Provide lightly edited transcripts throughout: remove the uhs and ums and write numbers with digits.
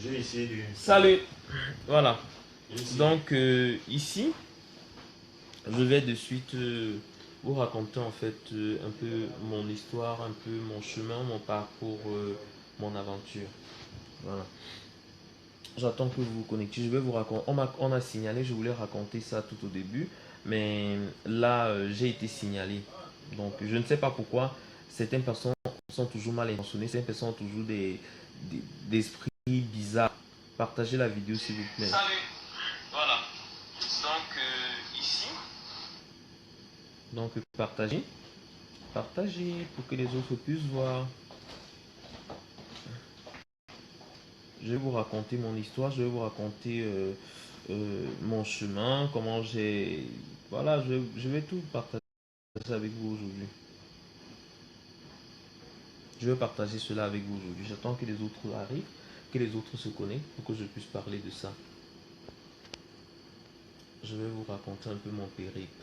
J'ai essayé de... Salut. Voilà. Ici. Donc ici, je vais de suite vous raconter en fait un peu mon histoire, un peu mon chemin, mon parcours, mon aventure. Voilà. J'attends que vous vous connectiez. Je vais vous raconter. On a signalé, je voulais raconter ça tout au début, mais là j'ai été signalé. Donc je ne sais pas pourquoi certaines personnes sont toujours mal intentionnées, certaines personnes ont toujours des esprits bizarres. Partagez la vidéo s'il vous plaît. Salut. Voilà. Donc ici. Donc partagez. Partagez pour que les autres puissent voir. Je vais vous raconter mon histoire, je vais vous raconter mon chemin, comment j'ai... Voilà, je vais tout partager avec vous aujourd'hui. Je vais partager cela avec vous aujourd'hui. J'attends que les autres arrivent, que les autres se connectent pour que je puisse parler de ça. Je vais vous raconter un peu mon périple.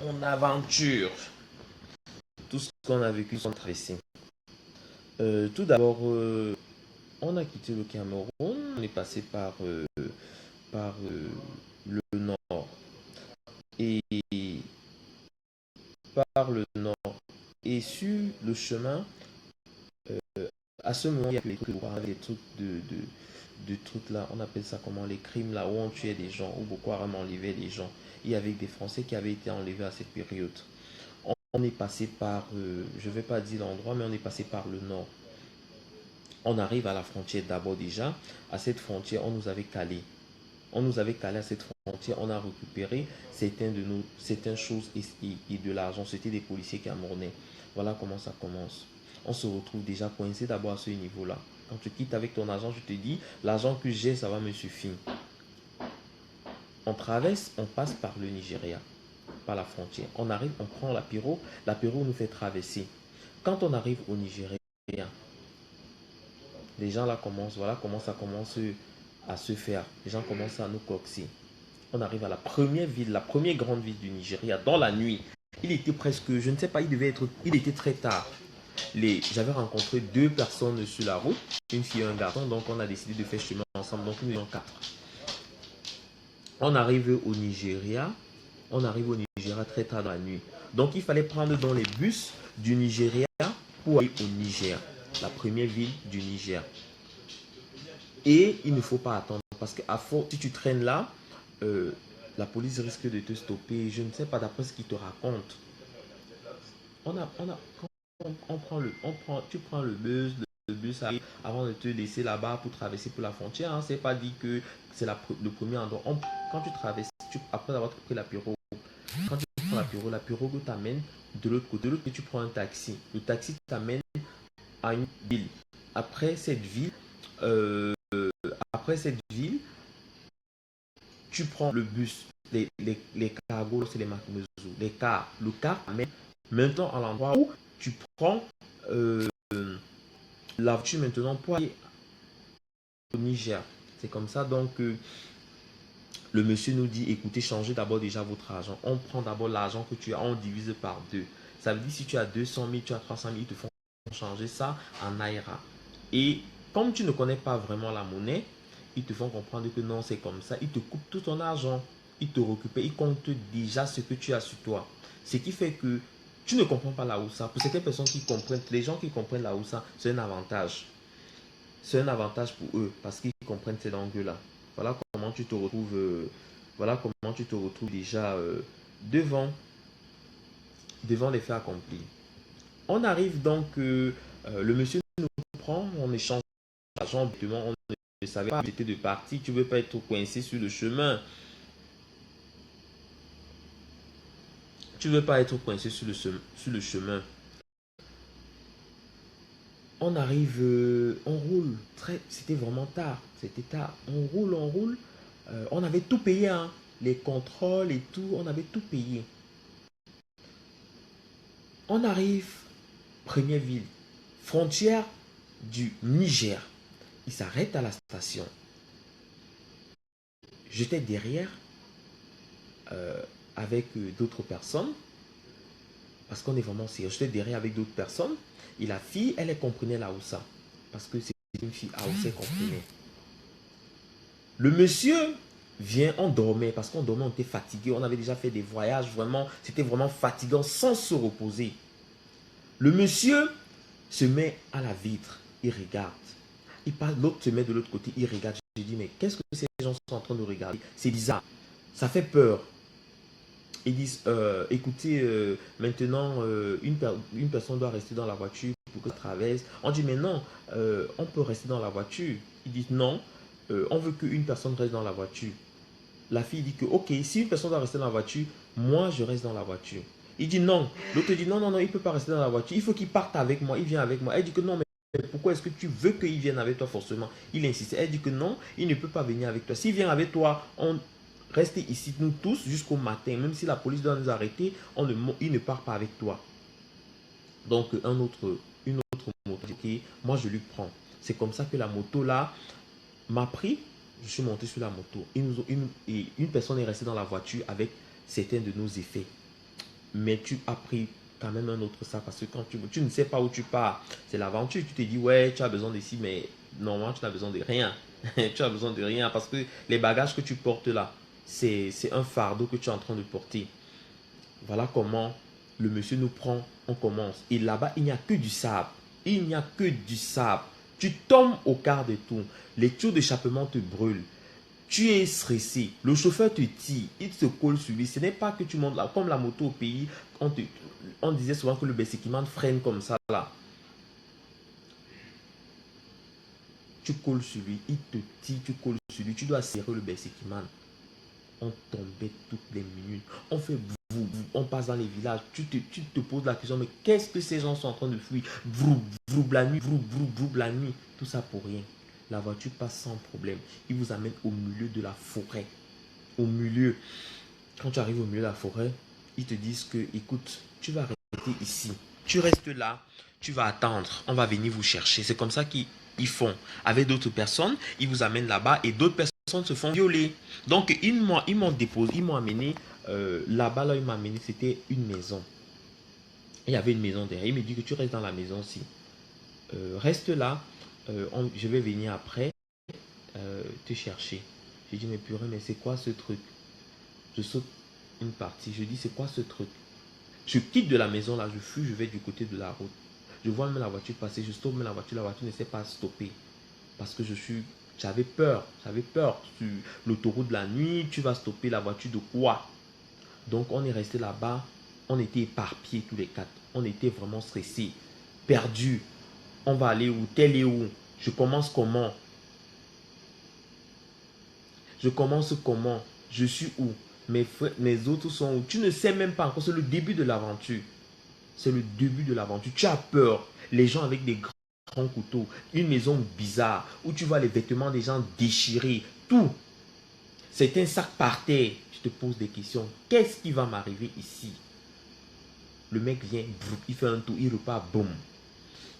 Mon aventure. Tout ce qu'on a vécu sans traverser. Tout d'abord, on a quitté le Cameroun, on est passé par le nord. Et par le nord. Et sur le chemin, à ce moment, il y avait des trucs de trucs là, on appelle ça comment, les crimes là, où on tuait des gens, où Boko Haram enlevait des gens. Il y avait des Français qui avaient été enlevés à cette période. On est passé par, je ne vais pas dire l'endroit, mais on est passé par le nord. On arrive à la frontière d'abord déjà. À cette frontière, on nous avait calé. On nous avait calé à cette frontière, on a récupéré certaines choses et de l'argent. C'était des policiers camerounais. Voilà comment ça commence. On se retrouve déjà coincé d'abord à ce niveau-là. Quand tu quittes avec ton argent, je te dis, l'argent que j'ai, ça va me suffire. On traverse, on passe par le Nigeria, par la frontière. On arrive, on prend l'apéro. L'apéro nous fait traverser. Quand on arrive au Nigeria, les gens là commencent, voilà comment ça commence à se faire. Les gens commencent à nous coxer. On arrive à la première ville, la première grande ville du Nigeria, dans la nuit. Il était presque, je ne sais pas, il était très tard. J'avais rencontré deux personnes sur la route, une fille et un garçon, donc on a décidé de faire chemin ensemble, donc nous étions quatre. On arrive au Nigeria, très tard dans la nuit. Donc il fallait prendre dans les bus du Nigeria pour aller au Niger, la première ville du Niger. Et il ne faut pas attendre parce que si tu traînes là, la police risque de te stopper. Je ne sais pas d'après ce qu'ils te racontent. Tu prends le bus arrive avant de te laisser là-bas pour traverser pour la frontière. Hein. C'est pas dit que c'est le premier endroit. Quand tu traverses, après avoir pris l'apéro, quand tu prends l'apéro t'amène de l'autre côté. De l'autre côté, tu prends un taxi. Le taxi t'amène à une ville. Après cette ville, euh, tu prends le bus, les cargos, c'est les marques Mezo, les cars. Le car amène maintenant à l'endroit où tu prends euh, la voiture maintenant pour aller au Niger. C'est comme ça donc le monsieur nous dit écoutez, changez d'abord déjà votre argent. On prend d'abord l'argent que tu as, on divise par deux. Ça veut dire si tu as 200 000, tu as 300 000, ils te font changer ça en naira. Et comme tu ne connais pas vraiment la monnaie, ils te font comprendre que non, c'est comme ça. Ils te coupent tout ton argent. Ils te récupèrent. Ils comptent déjà ce que tu as sur toi. Ce qui fait que tu ne comprends pas la Hausa. Pour certaines personnes qui comprennent, les gens qui comprennent la Hausa, c'est un avantage. C'est un avantage pour eux parce qu'ils comprennent ces langues-là. Voilà comment tu te retrouves, déjà devant, devant les faits accomplis. On arrive donc, le monsieur nous prend, on échange l'argent, on ne savait pas, j'étais de parti, tu ne veux pas être coincé sur le chemin. Tu ne veux pas être coincé sur le chemin. On arrive, on roule, c'était vraiment tard, c'était tard. On roule. On avait tout payé, hein, les contrôles et tout, on avait tout payé. On arrive, première ville, frontière du Niger. Il s'arrête à la station. J'étais derrière avec d'autres personnes parce qu'on est vraiment sérieux. J'étais derrière avec d'autres personnes et la fille, elle comprenait la Hausa parce que c'est une fille à hausser comprimé. Le monsieur vient, on dormait, parce qu'on dormait, on était fatigué, on avait déjà fait des voyages, vraiment, c'était vraiment fatigant sans se reposer. Le monsieur se met à la vitre, il regarde. Il passe, l'autre se met de l'autre côté, il regarde. Je dis, mais qu'est-ce que ces gens sont en train de regarder? C'est bizarre, ça fait peur. Ils disent, écoutez, maintenant, une personne doit rester dans la voiture pour que ça traverse. On dit, mais non, on peut rester dans la voiture. Ils disent, non, on veut qu'une personne reste dans la voiture. La fille dit que, ok, si une personne doit rester dans la voiture, moi, je reste dans la voiture. Il dit non. L'autre dit, non, non, non, il ne peut pas rester dans la voiture. Il faut qu'il parte avec moi, il vient avec moi. Elle dit que non, mais pourquoi est-ce que tu veux qu'il vienne avec toi forcément? Il insiste. Elle dit que non, il ne peut pas venir avec toi. S'il vient avec toi, on reste ici, nous tous, jusqu'au matin. Même si la police doit nous arrêter, il ne part pas avec toi. Donc, une autre moto, okay, moi, je lui prends. C'est comme ça que la moto là m'a pris. Je suis monté sur la moto. Une personne est restée dans la voiture avec certains de nos effets. Mais tu as pris quand même un autre sac parce que quand tu ne sais pas où tu pars, c'est l'aventure. Tu te dis, ouais, tu as besoin d'ici, mais normalement, tu n'as besoin de rien. Tu as besoin de rien parce que les bagages que tu portes là, c'est un fardeau que tu es en train de porter. Voilà comment le monsieur nous prend, on commence. Et là-bas, il n'y a que du sable. Il n'y a que du sable. Tu tombes au quart de tour. Les tuyaux d'échappement te brûlent. Tu es stressé. Le chauffeur te tire. Il te colle sur lui. Ce n'est pas que tu montes là. Comme la moto au pays, on disait souvent que le Bessékiman freine comme ça là. Tu colles sur lui. Il te tire. Tu colles sur lui. Tu dois serrer le Bessékiman. On tombait toutes les minutes. On fait vous, on passe dans les villages. Tu te poses la question, mais qu'est-ce que ces gens sont en train de fuir? Vrou, vrou, la nuit, vrou, vrou, vrou, la nuit. Tout ça pour rien. La voiture passe sans problème. Il vous amène au milieu de la forêt. Au milieu. Quand tu arrives au milieu de la forêt, ils te disent que, écoute, tu vas rester ici. Tu restes là. Tu vas attendre. On va venir vous chercher. C'est comme ça qu'ils font. Avec d'autres personnes, ils vous amènent là-bas et d'autres personnes se font violer. Donc, ils m'ont déposé, ils m'ont amené là-bas, là, ils m'ont amené, c'était une maison. Il y avait une maison derrière. Il me dit que tu restes dans la maison aussi. Reste là. Je vais venir après te chercher. J'ai dit, mais purée, mais c'est quoi ce truc? Je saute une partie. Je dis, c'est quoi ce truc? Je quitte de la maison là, je fuis, je vais du côté de la route. Je vois même la voiture passer, je stoppe même la voiture ne sait pas stopper. Parce que j'avais peur sur l'autoroute de la nuit, tu vas stopper la voiture de quoi? Donc on est resté là-bas, on était éparpillés tous les quatre, on était vraiment stressés, perdus. On va aller où? Tel est où? Je commence comment? Je suis où? Mes autres sont où? Tu ne sais même pas encore, c'est le début de l'aventure. C'est le début de l'aventure. Tu as peur. Les gens avec des grands couteaux, une maison bizarre où tu vois les vêtements des gens déchirés, tout. C'est un sac par terre. Je te pose des questions. Qu'est-ce qui va m'arriver ici? Le mec vient, il fait un tour, il repart, boum.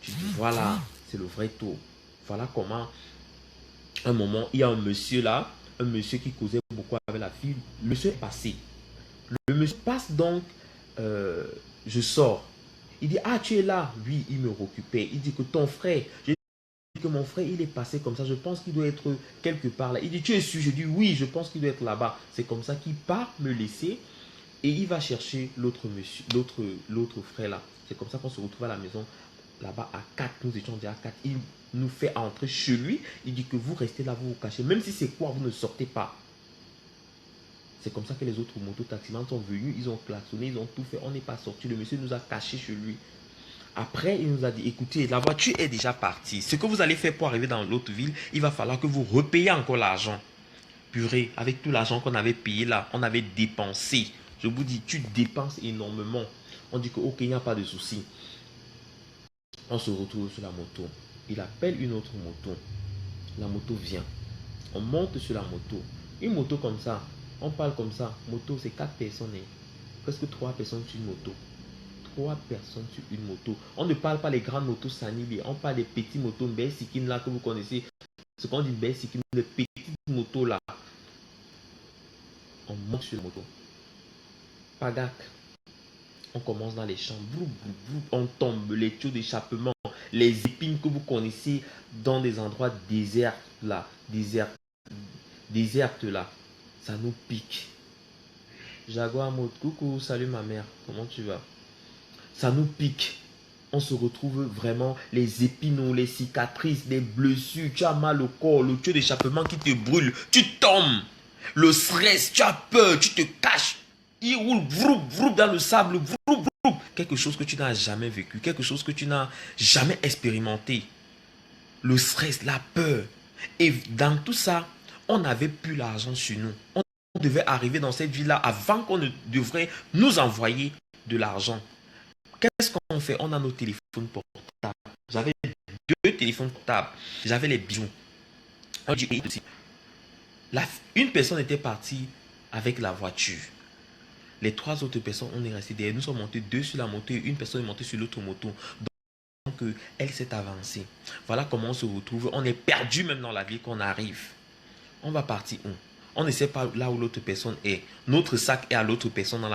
Tu dis, voilà, c'est le vrai tour. Voilà comment, un moment, il y a un monsieur là, un monsieur qui causait beaucoup avec la fille. Le monsieur est passé. Le monsieur passe donc, je sors. Il dit, ah, tu es là? Oui, il me récupère. Il dit que ton frère, je dis que mon frère, il est passé comme ça. Je pense qu'il doit être quelque part là. Il dit, tu es sûr? Je dis, oui, je pense qu'il doit être là-bas. C'est comme ça qu'il part me laisser et il va chercher l'autre monsieur, l'autre frère là. C'est comme ça qu'on se retrouve à la maison là-bas à 4. Nous étions déjà à 4. Il nous fait entrer chez lui. Il dit que vous restez là, vous vous cachez. Même si c'est quoi, vous ne sortez pas. C'est comme ça que les autres mototaximans sont venus, ils ont klaxonné, ils ont tout fait. On n'est pas sorti. Le monsieur nous a cachés chez lui. Après, il nous a dit, écoutez, la voiture est déjà partie. Ce que vous allez faire pour arriver dans l'autre ville, il va falloir que vous repayiez encore l'argent. Purée, avec tout l'argent qu'on avait payé là, on avait dépensé. Je vous dis, tu dépenses énormément. On dit que, ok, il n'y a pas de souci. On se retrouve sur la moto. Il appelle une autre moto. La moto vient. On monte sur la moto. Une moto comme ça, on parle comme ça. Moto, c'est 4 personnes. Presque 3 personnes sur une moto. 3 personnes sur une moto. On ne parle pas les grandes motos Sanili. On parle des petites motos Mbessikin là que vous connaissez. Ce qu'on dit Mbessikin, les petites motos là. On monte sur la moto. Pagac. On commence dans les champs, on tombe, les tuyaux d'échappement, les épines que vous connaissez dans des endroits déserts là, désertes là, ça nous pique. Jaguar mode, coucou, salut ma mère, comment tu vas? Ça nous pique. On se retrouve vraiment les épines, les cicatrices, les blessures, tu as mal au corps, le tuyau d'échappement qui te brûle, tu tombes. Le stress, tu as peur, tu te caches. Il roule dans le sable, quelque chose que tu n'as jamais vécu, quelque chose que tu n'as jamais expérimenté. Le stress, la peur. Et dans tout ça, on n'avait plus l'argent sur nous. On devait arriver dans cette ville-là avant qu'on ne devrait nous envoyer de l'argent. Qu'est-ce qu'on fait? On a nos téléphones portables. J'avais 2 téléphones portables. J'avais les bijoux. Une personne était partie avec la voiture. Les 3 autres personnes, on est resté derrière. Nous sommes montés 2 sur la moto et une personne est montée sur l'autre moto. Donc, elle s'est avancée. Voilà comment on se retrouve. On est perdu même dans la ville qu'on arrive. On va partir où? On ne sait pas là où l'autre personne est. Notre sac est à l'autre personne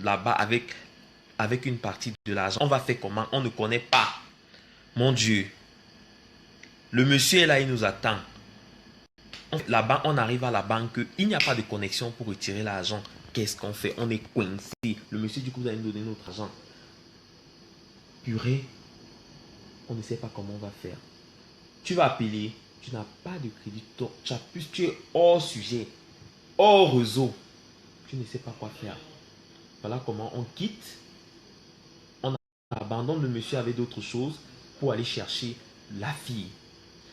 là-bas avec une partie de l'argent. On va faire comment? On ne connaît pas. Mon Dieu. Le monsieur est là, il nous attend. Là-bas, on arrive à la banque. Il n'y a pas de connexion pour retirer l'argent. Qu'est-ce qu'on fait? On est coincé. Le monsieur, du coup, vous allez nous donner notre argent. Purée. On ne sait pas comment on va faire. Tu vas appeler. Tu n'as pas de crédit. Tu es hors sujet. Hors réseau. Tu ne sais pas quoi faire. Voilà comment on quitte. On abandonne le monsieur avec d'autres choses pour aller chercher la fille.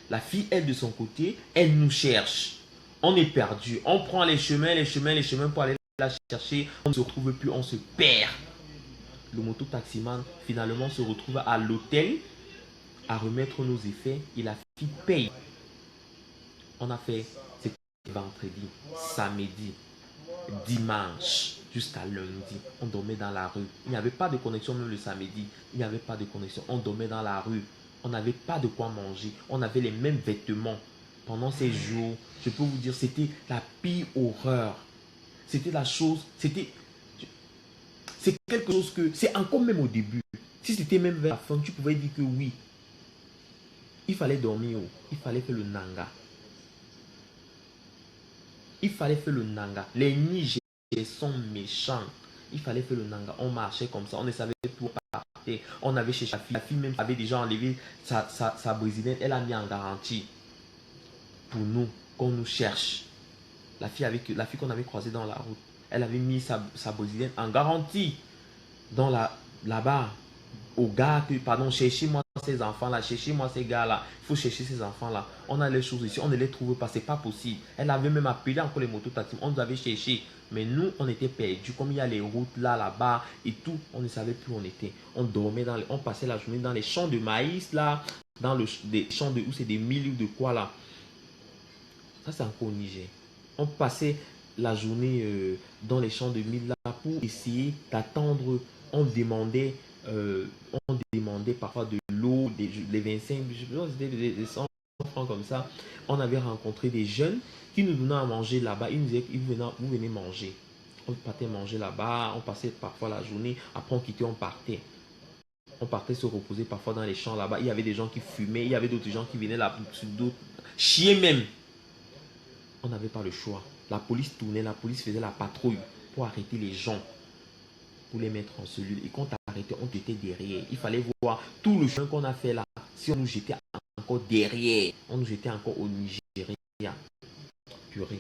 La fille, elle, de son côté, elle nous cherche. On est perdu. On prend les chemins pour aller la chercher. On ne se retrouve plus, on se perd. Le moto-taximan, finalement, se retrouve à l'hôtel à remettre nos effets et la fille paye. On a fait, c'était vendredi, samedi, dimanche, jusqu'à lundi. On dormait dans la rue. Il n'y avait pas de connexion même le samedi. Il n'y avait pas de connexion. On dormait dans la rue. On n'avait pas de quoi manger. On avait les mêmes vêtements. Pendant ces jours, je peux vous dire, c'était la pire horreur. C'était la chose, c'est quelque chose que, c'est encore même au début. Si c'était même vers la fin, tu pouvais dire que oui. Il fallait dormir, il fallait faire le nanga. Il fallait faire le nanga. Les Nigériens sont méchants. Il fallait faire le nanga. On marchait comme ça. On ne savait plus où partir. On avait cherché la fille. La fille même avait déjà enlevé sa brésilienne. Elle a mis en garantie pour nous, qu'on nous cherche. La fille qu'on avait croisée dans la route. Elle avait mis sa brésilienne en garantie. Là-bas. Au gars que, pardon, cherchez-moi ces enfants-là, cherchez-moi ces gars-là, il faut chercher ces enfants-là. On a les choses ici, on ne les trouve pas, c'est pas possible. Elle avait même appelé encore les mototaxis, on nous avait cherché, mais nous, on était perdus. Comme il y a les routes là-bas et tout, on ne savait plus où on était. On dormait on passait la journée dans les champs de maïs là, dans des champs de où c'est des milles ou de quoi là. Ça, c'est encore au Niger. On passait la journée dans les champs de milles là pour essayer d'attendre. On demandait parfois de l'eau, les 25, je pense que c'était des 100 francs comme ça. On avait rencontré des jeunes qui nous donnaient à manger là-bas. Ils nous disaient, vous venez manger. On partait manger là-bas, on passait parfois la journée. Après on quittait, on partait. On partait se reposer parfois dans les champs là-bas. Il y avait des gens qui fumaient, il y avait d'autres gens qui venaient là, d'autres chier même. On n'avait pas le choix. La police tournait, la police faisait la patrouille pour arrêter les gens, pour les mettre en cellule. Et quand on arrêtait, on était derrière. Il fallait voir tout le chemin qu'on a fait là. Si on nous jetait encore derrière, on nous jetait encore au Nigeria. Purée.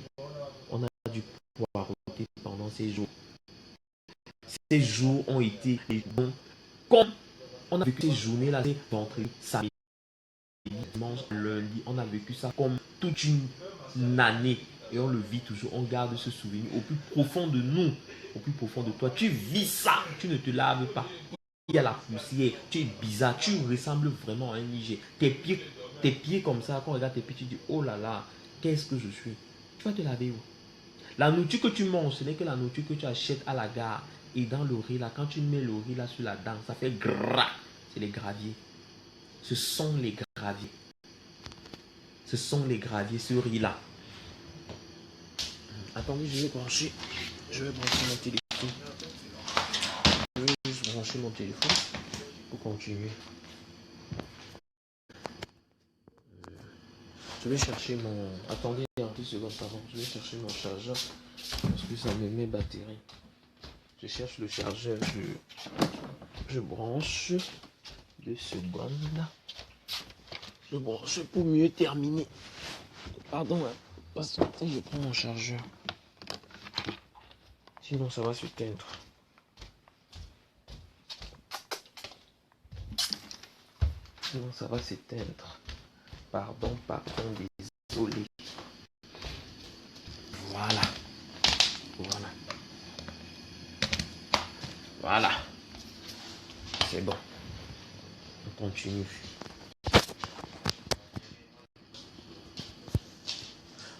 On a dû poireauter pendant ces jours. Ces jours ont été bons. Comme on a vécu ces journées-là, c'est vendredi, samedi, dimanche, lundi. On a vécu ça comme toute une année. Et on le vit toujours. On garde ce souvenir au plus profond de nous. Au plus profond de toi. Tu vis ça. Tu ne te laves pas. Il y a la poussière. Tu es bizarre. Tu ressembles vraiment à un Niger. Tes pieds comme ça. Quand on regarde tes pieds, tu dis, oh là là, qu'est-ce que je suis? Tu vas te laver où? La nourriture que tu manges, ce n'est que la nourriture que tu achètes à la gare. Et dans le riz là, quand tu mets le riz là sur la dent, ça fait gras. C'est les graviers. Ce sont les graviers. Ce sont les graviers, ce riz là. Attendez, je vais brancher mon téléphone. vais juste brancher mon téléphone pour continuer. Je vais chercher mon... Attendez un petit seconde, pardon. Je vais chercher mon chargeur parce que ça me met batterie. Je cherche le chargeur. Je branche. 2 secondes. Je branche pour mieux terminer. Pardon, hein, parce que je prends mon chargeur. Sinon, ça va se teindre. Sinon, ça va s'éteindre. Pardon, désolé. Voilà. Voilà. C'est bon. On continue.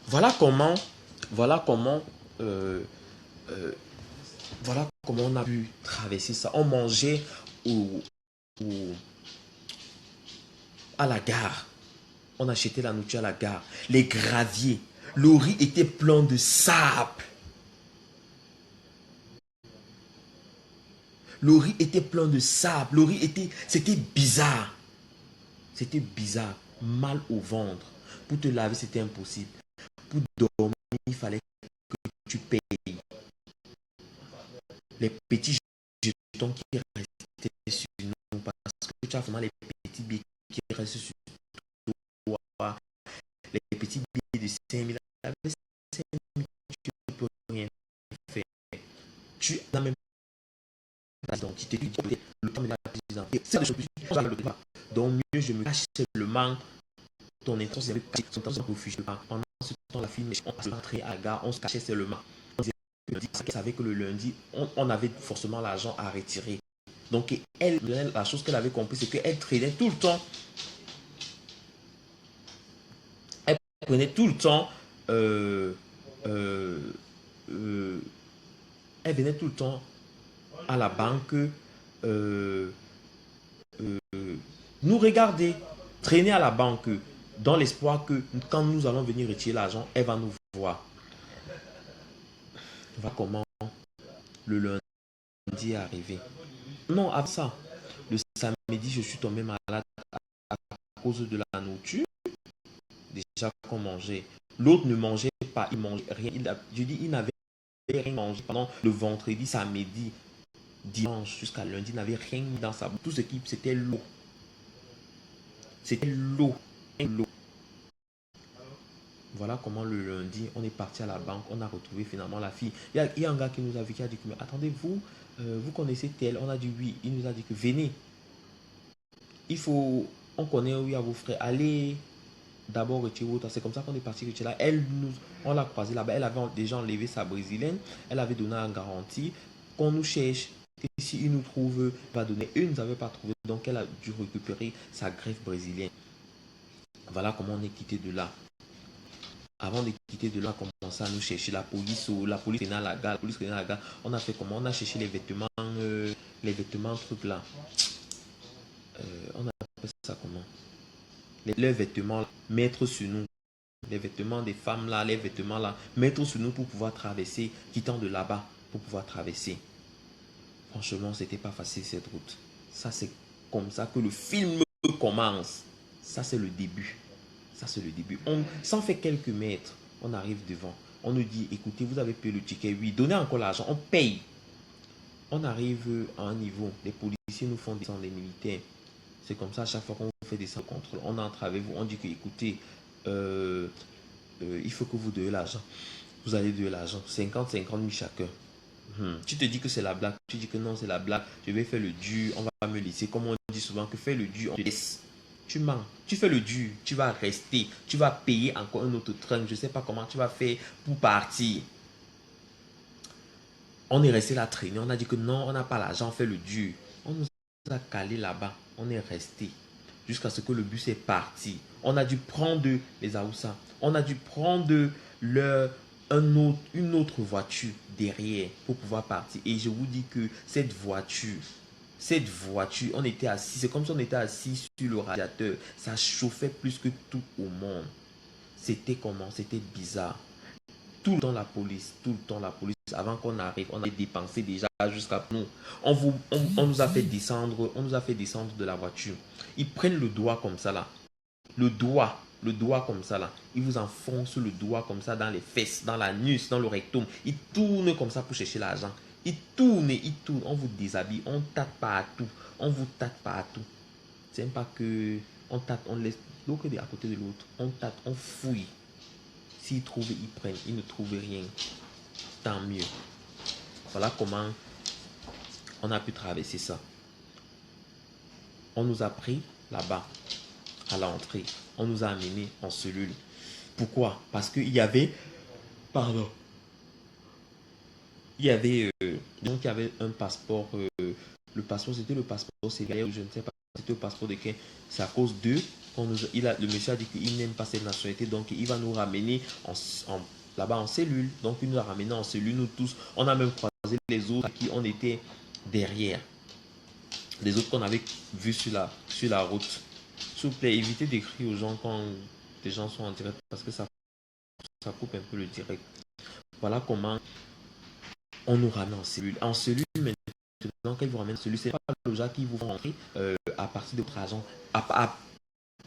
Voilà comment on a pu traverser ça. On mangeait à la gare. On achetait la nourriture à la gare. Les graviers. Le riz était plein de sable. Le riz était plein de sable. Le riz était... C'était bizarre. C'était bizarre. Mal au ventre. Pour te laver, c'était impossible. Pour dormir, il fallait que tu payes. Les petits jetons qui restaient sur nous. Parce que tu as vraiment les petits billets qui restent sur toi. Les petits billets de 5 000. Avec 5 000, tu ne peux rien faire. Tu n'as même pas d'identité. Le temps de la présidence. C'est des choses. Donc mieux, je me cache seulement. Ton intention, c'est de cacher son temps de refuge. Pendant ce temps, la fille, on se rentrait à la gare, on se cachait seulement. On savait que le lundi, on avait forcément l'argent à retirer. Donc, elle, la chose qu'elle avait compris, c'est qu'elle traînait tout le temps. Elle prenait tout le temps. Elle venait tout le temps à la banque nous regarder, traîner à la banque dans l'espoir que quand nous allons venir retirer l'argent, elle va nous voir. Voilà comment le lundi est arrivé. Non, avant ça, le samedi, je suis tombé malade à cause de la nourriture. Déjà qu'on mangeait. L'autre ne mangeait pas, il mangeait rien. Je dis, il n'avait rien mangé pendant le vendredi, samedi, dimanche jusqu'à lundi. Il n'avait rien mis dans sa bouche. Tout ce qui, c'était l'eau. C'était l'eau. Voilà comment le lundi, on est parti à la banque, on a retrouvé finalement la fille. Il y a un gars qui nous a vu, qui a dit que, mais attendez, vous connaissez tel? On a dit oui. Il nous a dit que venez. On connaît, oui, à vos frères. Allez d'abord retirer votre. C'est comme ça qu'on est parti retirer là. On l'a croisée là-bas. Elle avait déjà enlevé sa brésilienne. Elle avait donné en garantie qu'on nous cherche. Et si il nous trouve, il va donner. Eux, ils ne nous avaient pas trouvé. Donc, elle a dû récupérer sa greffe brésilienne. Voilà comment on est quitté de là. Avant de quitter de là, on a commencé à nous chercher la police venait à la gare. On a fait comment? On a cherché les vêtements trucs là. On appelle ça comment? Les vêtements là, mettre sur nous. Les vêtements des femmes là, les vêtements là, mettre sur nous pour pouvoir traverser, quittant de là-bas pour pouvoir traverser. Franchement, c'était pas facile cette route. Ça, c'est comme ça que le film commence. Ça, c'est le début. On s'en fait quelques mètres. On arrive devant. On nous dit, écoutez, vous avez payé le ticket. Oui, donnez encore l'argent. On paye. On arrive à un niveau. Les policiers nous font descendre, les militaires. C'est comme ça, à chaque fois qu'on fait des contrôles, on entre avec vous. On dit que, écoutez, il faut que vous donniez l'argent. Vous allez donner l'argent. 50 000 chacun. Tu te dis que c'est la blague. Tu dis que non, c'est la blague. Je vais faire le dur. On va me laisser. Comme on dit souvent, que faire le dur, on te laisse. Tu mens. Tu fais le dur. Tu vas rester. Tu vas payer encore un autre train. Je ne sais pas comment tu vas faire pour partir. On est resté là traîner. On a dit que non, on n'a pas l'argent. On fait le dur. On nous a calé là-bas. On est resté. Jusqu'à ce que le bus est parti. On a dû prendre les Aoussa. On a dû prendre une autre voiture derrière pour pouvoir partir. Et je vous dis que cette voiture, on était assis. C'est comme si on était assis sur le radiateur. Ça chauffait plus que tout au monde. C'était comment? C'était bizarre. tout le temps la police, tout le temps la police. Avant qu'on arrive, on a dépensé déjà jusqu'à nous. On nous a fait descendre, de la voiture. Ils prennent le doigt comme ça là, le doigt comme ça là. Ils vous enfoncent le doigt comme ça dans les fesses, dans l'anus, dans le rectum. Ils tournent comme ça pour chercher l'argent. Ils tournent, on vous déshabille, on tâte partout, on vous tâte partout. C'est même pas que on tâte, on laisse l'autre à côté de l'autre. On tâte, on fouille. S'ils trouvent, ils prennent. Ils ne trouvent rien. Tant mieux. Voilà comment on a pu traverser ça. On nous a pris là-bas, à l'entrée. On nous a amenés en cellule. Pourquoi? Parce qu'il y avait... Pardon. Il y avait... donc, il y avait un passeport. Le passeport, c'était le passeport sénégalais ou je ne sais pas. C'était le passeport de quel. C'est à cause d'eux. Le monsieur a dit qu'il n'aime pas cette nationalité. Donc, il va nous ramener là-bas en cellule. Donc, il nous a ramenés en cellule, nous tous. On a même croisé les autres à qui on était derrière. Les autres qu'on avait vus sur la route. S'il vous plaît, évitez d'écrire aux gens quand des gens sont en direct parce que ça coupe un peu le direct. Voilà comment on nous ramène en cellule. En cellule, maintenant, quand ils vous ramènent en cellule, c'est pas le gens qui vous font rentrer à partir de votre argent.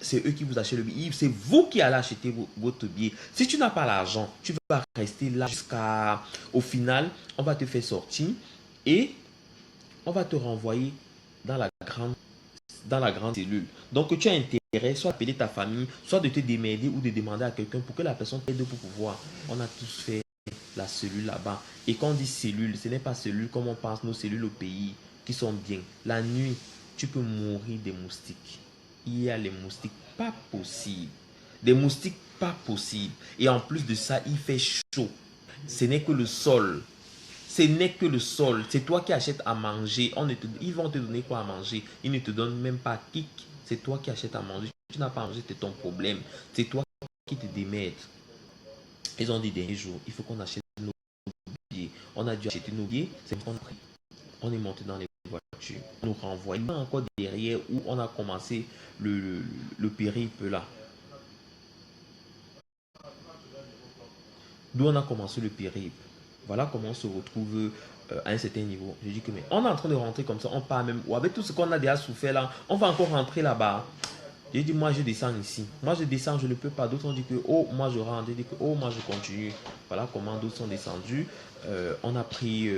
C'est eux qui vous achètent le billet. C'est vous qui allez acheter votre billet. Si tu n'as pas l'argent, tu vas rester là jusqu'à... Au final, on va te faire sortir et on va te renvoyer dans la grande cellule. Donc, tu as intérêt soit d'appeler ta famille, soit de te démerder ou de demander à quelqu'un pour que la personne t'aide pour pouvoir. On a tous fait la cellule là-bas. Et quand on dit cellule, ce n'est pas cellule comme on pense nos cellules au pays qui sont bien. La nuit, tu peux mourir des moustiques. Il y a les moustiques, pas possible. Des moustiques, pas possible. Et en plus de ça, il fait chaud. Ce n'est que le sol. Ce n'est que le sol. C'est toi qui achètes à manger. Ils vont te donner quoi à manger? Ils ne te donnent même pas kick. C'est toi qui achètes à manger. Tu n'as pas à manger, c'est ton problème. C'est toi qui te démerdes. Ils ont dit dernier jour, il faut qu'on achète nos billets. On a dû acheter nos billets. On est monté dans les voitures. On nous renvoie. Il y a encore derrière où on a commencé le périple là. D'où on a commencé le périple. Voilà comment on se retrouve à un certain niveau. Je dis que mais on est en train de rentrer comme ça, on part même. Ou avec tout ce qu'on a déjà souffert là, on va encore rentrer là-bas. J'ai dit moi je descends ici. Moi je descends, je ne peux pas. D'autres ont dit que oh moi je rentre. J'ai dit que oh moi je continue. Voilà comment d'autres sont descendus. On a pris...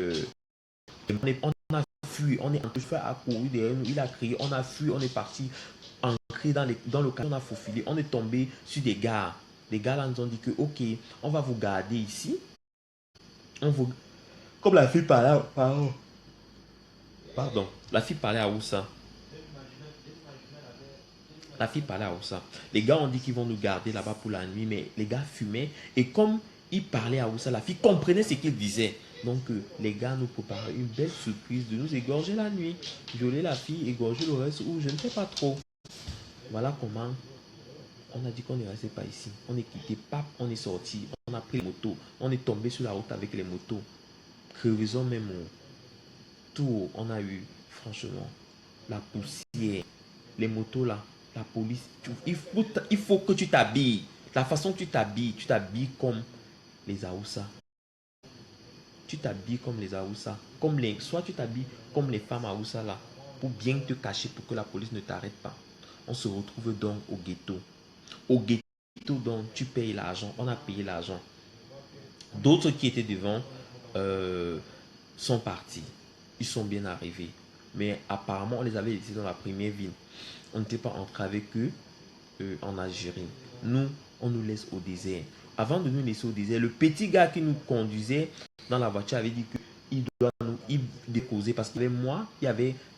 on a fui. On est à courir derrière nous. Il a crié. On a fui. On est parti ancré dans le cas. On a faufilé. On est tombé sur des gars. Les gars là nous ont dit que ok, on va vous garder ici. Comme la fille parlait Pardon. La fille parlait à Oussa. La fille parlait à Oussa. Les gars ont dit qu'ils vont nous garder là-bas pour la nuit, mais les gars fumaient. Et comme ils parlaient à Oussa, la fille comprenait ce qu'ils disaient. Donc les gars nous préparaient une belle surprise de nous égorger la nuit. Violer la fille, égorger le reste, ou je ne sais pas trop. Voilà comment on a dit qu'on ne restait pas ici. On est quitté, pap, on est sorti. On a pris les motos. On est tombé sur la route avec les motos. Crevaison même. Tout, on a eu, franchement, la poussière, les motos là, la police. Il faut que tu t'habilles. La façon que tu t'habilles comme les Aoussa. Tu t'habilles comme les Aoussa. Soit tu t'habilles comme les femmes Aoussa là, pour bien te cacher pour que la police ne t'arrête pas. On se retrouve donc au ghetto. Au ghetto, donc, tu payes l'argent. On a payé l'argent. D'autres qui étaient devant sont partis. Ils sont bien arrivés. Mais apparemment, on les avait laissés dans la première ville. On n'était pas entré avec eux en Algérie. Nous, on nous laisse au désert. Avant de nous laisser au désert, le petit gars qui nous conduisait dans la voiture avait dit qu'il doit nous déposer parce qu'il y avait moi, il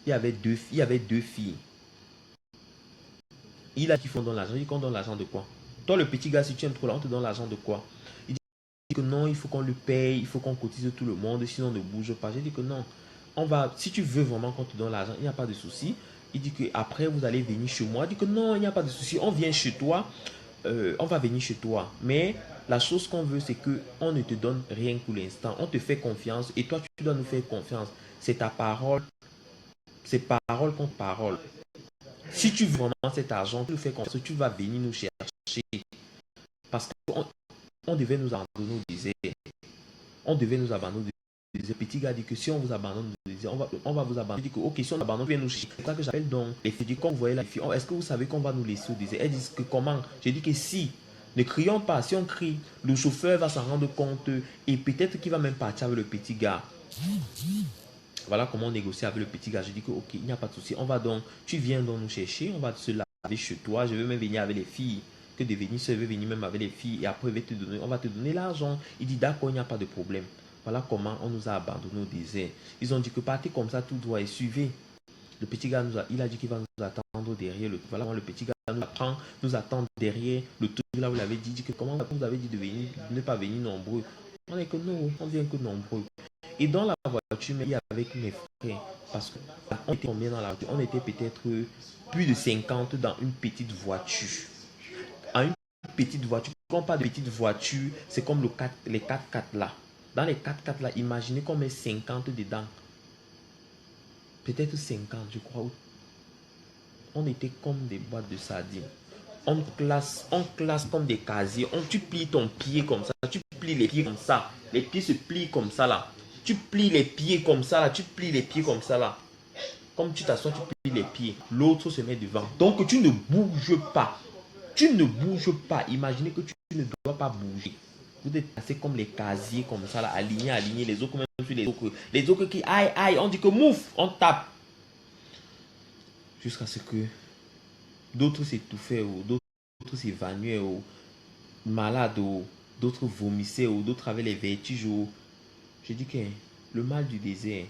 y avait deux filles. Il a dit qu'on donne l'argent. Il dit qu'on donne l'argent de quoi? Toi, le petit gars, si tu aimes trop là, on te donne l'argent de quoi? Il dit que non, il faut qu'on le paye, il faut qu'on cotise tout le monde, sinon on ne bouge pas. J'ai dit que non. Si tu veux vraiment qu'on te donne l'argent, il n'y a pas de souci. Il dit que après vous allez venir chez moi. Il dit que non, il n'y a pas de souci. On vient chez toi. On va venir chez toi. Mais la chose qu'on veut, c'est qu'on ne te donne rien pour l'instant. On te fait confiance et toi, tu dois nous faire confiance. C'est ta parole. C'est parole contre parole. Si tu veux vraiment cet argent, tu nous fais confiance. Tu vas venir nous chercher. Parce que on devait nous abandonner au désert. On devait nous abandonner au désert. Petit gars dit que si on vous abandonne au désert, on va vous abandonner. Il dit que ok, si on abandonne, viens nous chercher. C'est ça que j'appelle donc les filles. Quand vous voyez la fille, est-ce que vous savez qu'on va nous laisser au désert? Elles disent que comment? J'ai dit que si. Ne crions pas. Si on crie, le chauffeur va s'en rendre compte et peut-être qu'il va même partir avec le petit gars. Voilà comment on négocie avec le petit gars. Je dis que ok, il n'y a pas de souci. On va donc, tu viens donc nous chercher, on va se laver chez toi. Je vais même venir avec les filles. Que de venir, je vais venir même avec les filles et après on va te donner l'argent. Il dit d'accord, il n'y a pas de problème. Voilà comment on nous a abandonnés au désert. Ils ont dit que partez comme ça tout droit et suivez. Le petit gars il a dit qu'il va nous attendre derrière le. Voilà, le petit gars nous attend derrière le truc là où vous l'avez dit que comment vous avez dit de venir, de ne pas venir nombreux. On est que non, on vient que nombreux. Et dans la voiture, mais avec mes frères, parce qu'on était combien dans la voiture? On était peut-être plus de 50 dans une petite voiture. En une petite voiture, quand on parle de petite voiture, c'est comme les 4x4 là. Dans les 4x4 là, imaginez qu'on met 50 dedans. Peut-être 50, je crois. On était comme des boîtes de sardines. On classe comme des casiers. Tu plies ton pied comme ça. Tu plies les pieds comme ça. Les pieds se plient comme ça là. Tu plies les pieds comme ça là. Tu plies les pieds comme ça là. Comme tu t'assois, tu plies les pieds. L'autre se met devant. Donc tu ne bouges pas. Tu ne bouges pas. Imaginez que tu ne dois pas bouger. Vous êtes passé comme les casiers comme ça là. Alignés. Les autres même sur les autres. Les autres qui aïe. On dit que mouf. On tape. Jusqu'à ce que d'autres s'étouffaient ou d'autres s'évanouaient ou malades ou d'autres vomissaient ou d'autres avaient les vertiges ou... Je dis que le mal du désert,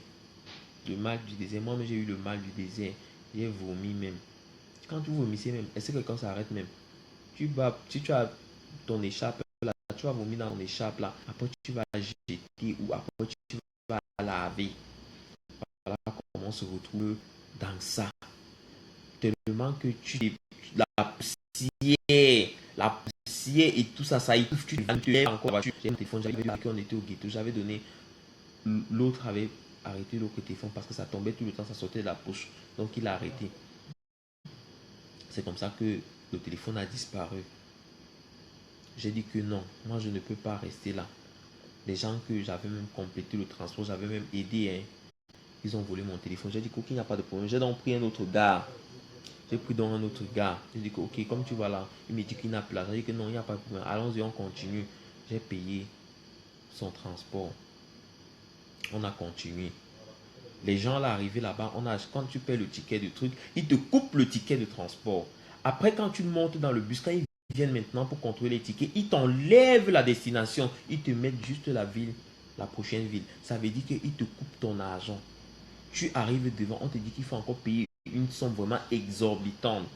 moi j'ai eu le mal du désert, j'ai vomi même. Quand tu vomissais même, est-ce que quand ça arrête même? Si tu as ton écharpe là, tu vas vomir dans ton écharpe là, après tu vas jeter ou après tu vas laver. Voilà comment on se retrouve dans ça. Tellement que la poussière et tout ça, ça étouffe. Tu lèves encore. J'ai un téléphone, j'avais dit qu'on était au ghetto. J'avais donné, l'autre avait arrêté l'autre téléphone parce que ça tombait tout le temps, ça sortait de la poche. Donc il a arrêté. C'est comme ça que le téléphone a disparu. J'ai dit que non, moi je ne peux pas rester là. Les gens que j'avais même complété le transport, j'avais même aidé, hein, ils ont volé mon téléphone. J'ai dit qu'il n'y a pas de problème. J'ai donc pris un autre gars. J'ai pris donc un autre gars. J'ai dit que ok, comme tu vois là, il me dit qu'il n'a plus l'argent. J'ai dit que non, il n'y a pas de problème. Allons-y, on continue. J'ai payé son transport. On a continué. Les gens là arrivés là-bas, quand tu paies le ticket de truc, ils te coupent le ticket de transport. Après, quand tu montes dans le bus, quand ils viennent maintenant pour contrôler les tickets, ils t'enlèvent la destination. Ils te mettent juste la ville, la prochaine ville. Ça veut dire qu'ils te coupent ton argent. Tu arrives devant, on te dit qu'il faut encore payer une somme vraiment exorbitante.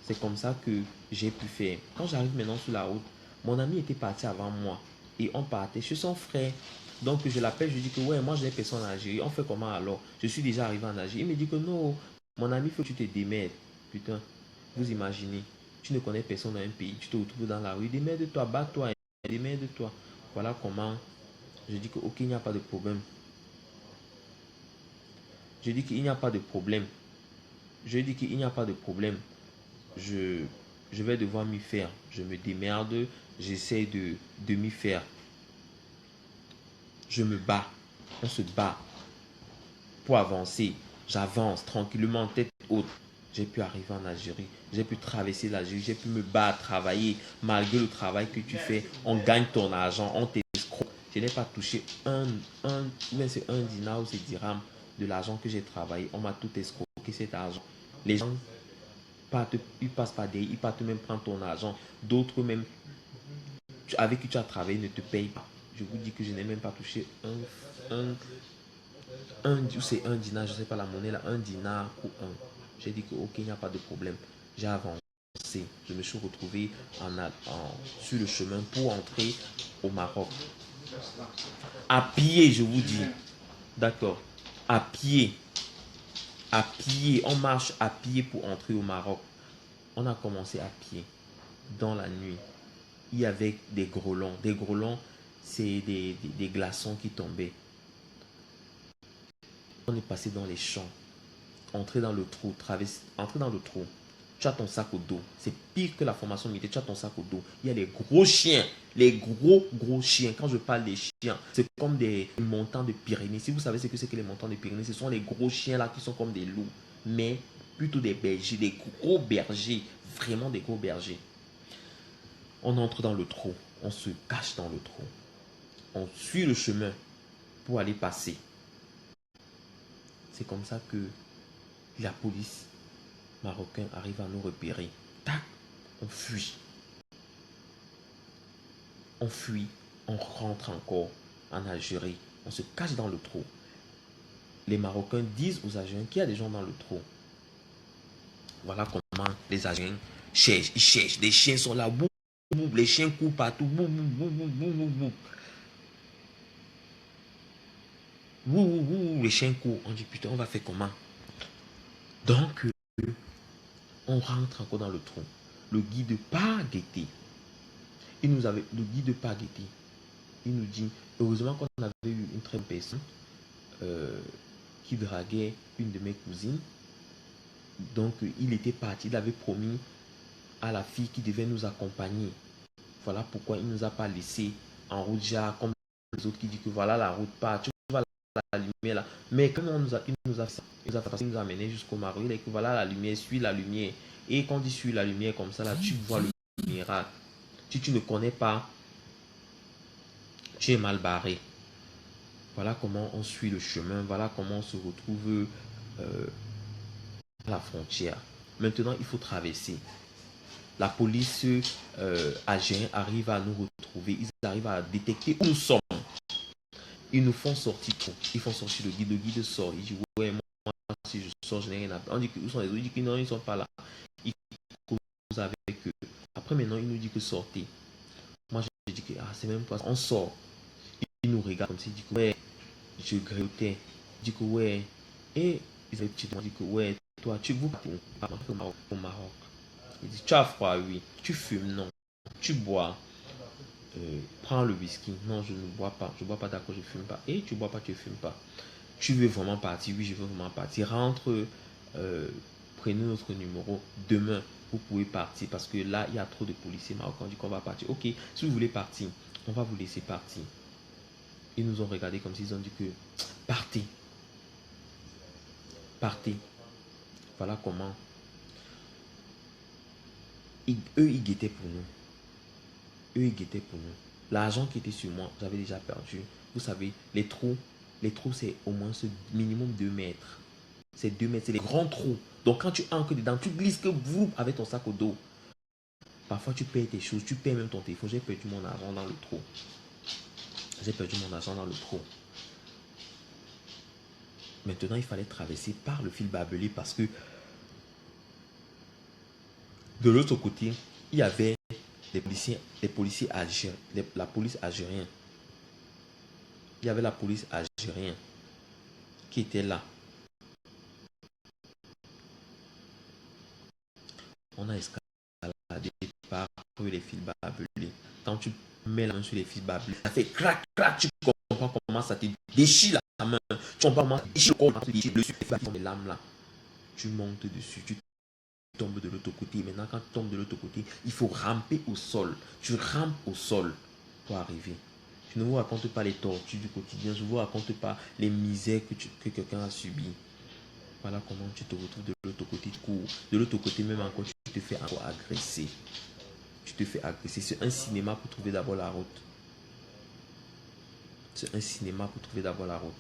C'est comme ça que j'ai pu faire. Quand j'arrive maintenant sur la route, mon ami était parti avant moi. Et on partait chez son frère. Donc je l'appelle, je dis que ouais, moi j'ai personne en Algérie. On fait comment alors? Je suis déjà arrivé en Algérie. Il me dit que non, mon ami, il faut que tu te démerdes. Putain, vous imaginez, tu ne connais personne dans un pays, tu te retrouves dans la rue, démerde-toi, bats-toi, démerde-toi. Voilà comment je dis que ok, il n'y a pas de problème. Je dis qu'il n'y a pas de problème. Je dis qu'il n'y a pas de problème. Je vais devoir m'y faire. Je me démerde. J'essaie de m'y faire. Je me bats. On se bat pour avancer. J'avance tranquillement, tête haute. J'ai pu arriver en Algérie. J'ai pu traverser l'Algérie. J'ai pu me battre, travailler. Malgré le travail que tu fais, on gagne ton argent. On t'escroque. Je n'ai pas touché c'est un dinar ou c'est dirham de l'argent que j'ai travaillé. On m'a tout escroqué cet argent. Les gens ils passent pas derrière, ils partent même prendre ton argent. D'autres même avec qui tu as travaillé ne te payent pas. Je vous dis que je n'ai même pas touché c'est un dinar, je ne sais pas la monnaie là, un dinar ou un. J'ai dit que ok, il n'y a pas de problème. J'ai avancé. Je me suis retrouvé sur le chemin pour entrer au Maroc. À pied, je vous dis. D'accord. À pied. À pied. On marche à pied pour entrer au Maroc. On a commencé à pied. Dans la nuit, il y avait des grelons. Des grelons, c'est des glaçons qui tombaient. On est passé dans les champs, entrer dans le trou, entrer dans le trou. Tu as ton sac au dos. C'est pire que la formation militaire. Tu as ton sac au dos. Il y a les gros chiens. Les gros chiens. Quand je parle des chiens, c'est comme des montants de Pyrénées. Si vous savez ce que c'est que les montants de Pyrénées, ce sont les gros chiens là qui sont comme des loups. Mais plutôt des bergers, des gros bergers. Vraiment des gros bergers. On entre dans le trou. On se cache dans le trou. On suit le chemin pour aller passer. C'est comme ça que la police marocaine arrive à nous repérer. Tac, on fuit. On fuit, on rentre encore en Algérie. On se cache dans le trou. Les Marocains disent aux Algériens qu'il y a des gens dans le trou. Voilà comment les Algériens cherchent. Ils cherchent. Les chiens sont là. Boum, boum, les chiens courent partout. Boum, boum, boum, boum, boum, boum, boum. Les chiens courent. On dit putain, on va faire comment? Donc, on rentre encore dans le trou. Le guide pas guetté. Le guide pas guetté. Il nous dit, heureusement qu'on avait eu une très bonne personne qui draguait une de mes cousines. Donc, il était parti. Il avait promis à la fille qui devait nous accompagner. Voilà pourquoi il ne nous a pas laissé en route, genre, comme les autres qui disent que voilà la route part. Tu vois la lumière là. Mais comme il nous a amené jusqu'au Maroc, il a dit que voilà la lumière, suis la lumière. Et quand il suit la lumière comme ça, là, tu vois le miracle. Si tu ne connais pas, tu es mal barré. Voilà comment on suit le chemin. Voilà comment on se retrouve à la frontière. Maintenant, il faut traverser. La police algérienne arrive à nous retrouver. Ils arrivent à détecter où nous sommes. Ils nous font sortir. Ils font sortir le guide. Le guide sort. Il dit ouais, moi si je sors, je n'ai rien à faire. On dit que où sont les autres? Il dit que non, ils ne sont pas là. Il cause avec eux. Après, maintenant, il nous dit que sortez. Moi, je dis que ah, c'est même pas ça. On sort. Il nous regarde comme ça. Il dit que ouais, je grelottais. Il dit que ouais. Et ils avaient petit. Il dit que ouais, toi, tu vous partez au Maroc. Il dit tu as froid, oui. Tu fumes, non. Tu bois. Prends le whisky. Non, je ne bois pas. Je ne bois pas, d'accord, je ne fume pas. Et tu ne bois pas, tu ne fumes pas. Tu veux vraiment partir? Oui, je veux vraiment partir. Rentre, prenez notre numéro. Demain, vous pouvez partir parce que là, il y a trop de policiers marocains. On dit qu'on va partir. Ok, si vous voulez partir, on va vous laisser partir. Ils nous ont regardé comme s'ils ont dit que partez. Partez. Voilà comment. Eux, ils guettaient pour nous. Eux, ils guettaient pour nous. L'argent qui était sur moi, j'avais déjà perdu. Vous savez, les trous, c'est au moins ce minimum 2 mètres. C'est 2 mètres, c'est les grands trous. Donc quand tu ancres dedans, tu glisses que vous avec ton sac au dos. Parfois tu perds tes choses, tu perds même ton téléphone. J'ai perdu mon argent dans le trou. J'ai perdu mon argent dans le trou. Maintenant, il fallait traverser par le fil barbelé parce que de l'autre côté, il y avait les policiers algériens, la police algérienne. Il y avait la police algérienne qui était là. On a escaladé par les fils barbelés. Quand tu mets la main sur les fils barbelés, ça fait crac, crac, tu comprends comment ça te déchire la main. Tu comprends comment ça déchire le corps, les lames là. Tu montes dessus, tu tombes de l'autre côté. Maintenant, quand tu tombes de l'autre côté, il faut ramper au sol. Tu rampes au sol pour arriver. Je ne vous raconte pas les tortures du quotidien. Je ne vous raconte pas les misères que quelqu'un a subies. Voilà comment tu te retrouves de l'autre côté de cours. De l'autre côté, même encore, tu te fais encore agresser. Tu te fais agresser. C'est un cinéma pour trouver d'abord la route. C'est un cinéma pour trouver d'abord la route.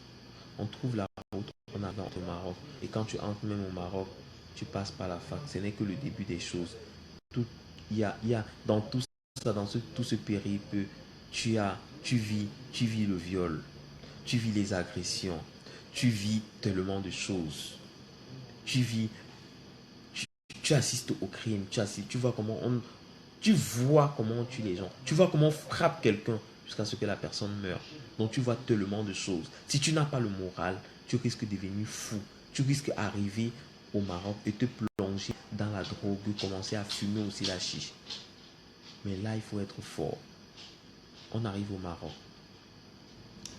On trouve la route, on arrive au Maroc. Et quand tu entres même au Maroc, tu passes par la fac. Ce n'est que le début des choses. Il y a dans tout ça, dans tout ce périple, tu vis le viol. Tu vis les agressions. Tu vis tellement de choses. Tu vis, tu assistes au crime. Tu vois comment on tue les gens. Tu vois comment on frappe quelqu'un jusqu'à ce que la personne meure. Donc tu vois tellement de choses. Si tu n'as pas le moral, tu risques de devenir fou. Tu risques d'arriver au Maroc et te plonger dans la drogue, commencer à fumer aussi la chiche. Mais là, il faut être fort. On arrive au Maroc.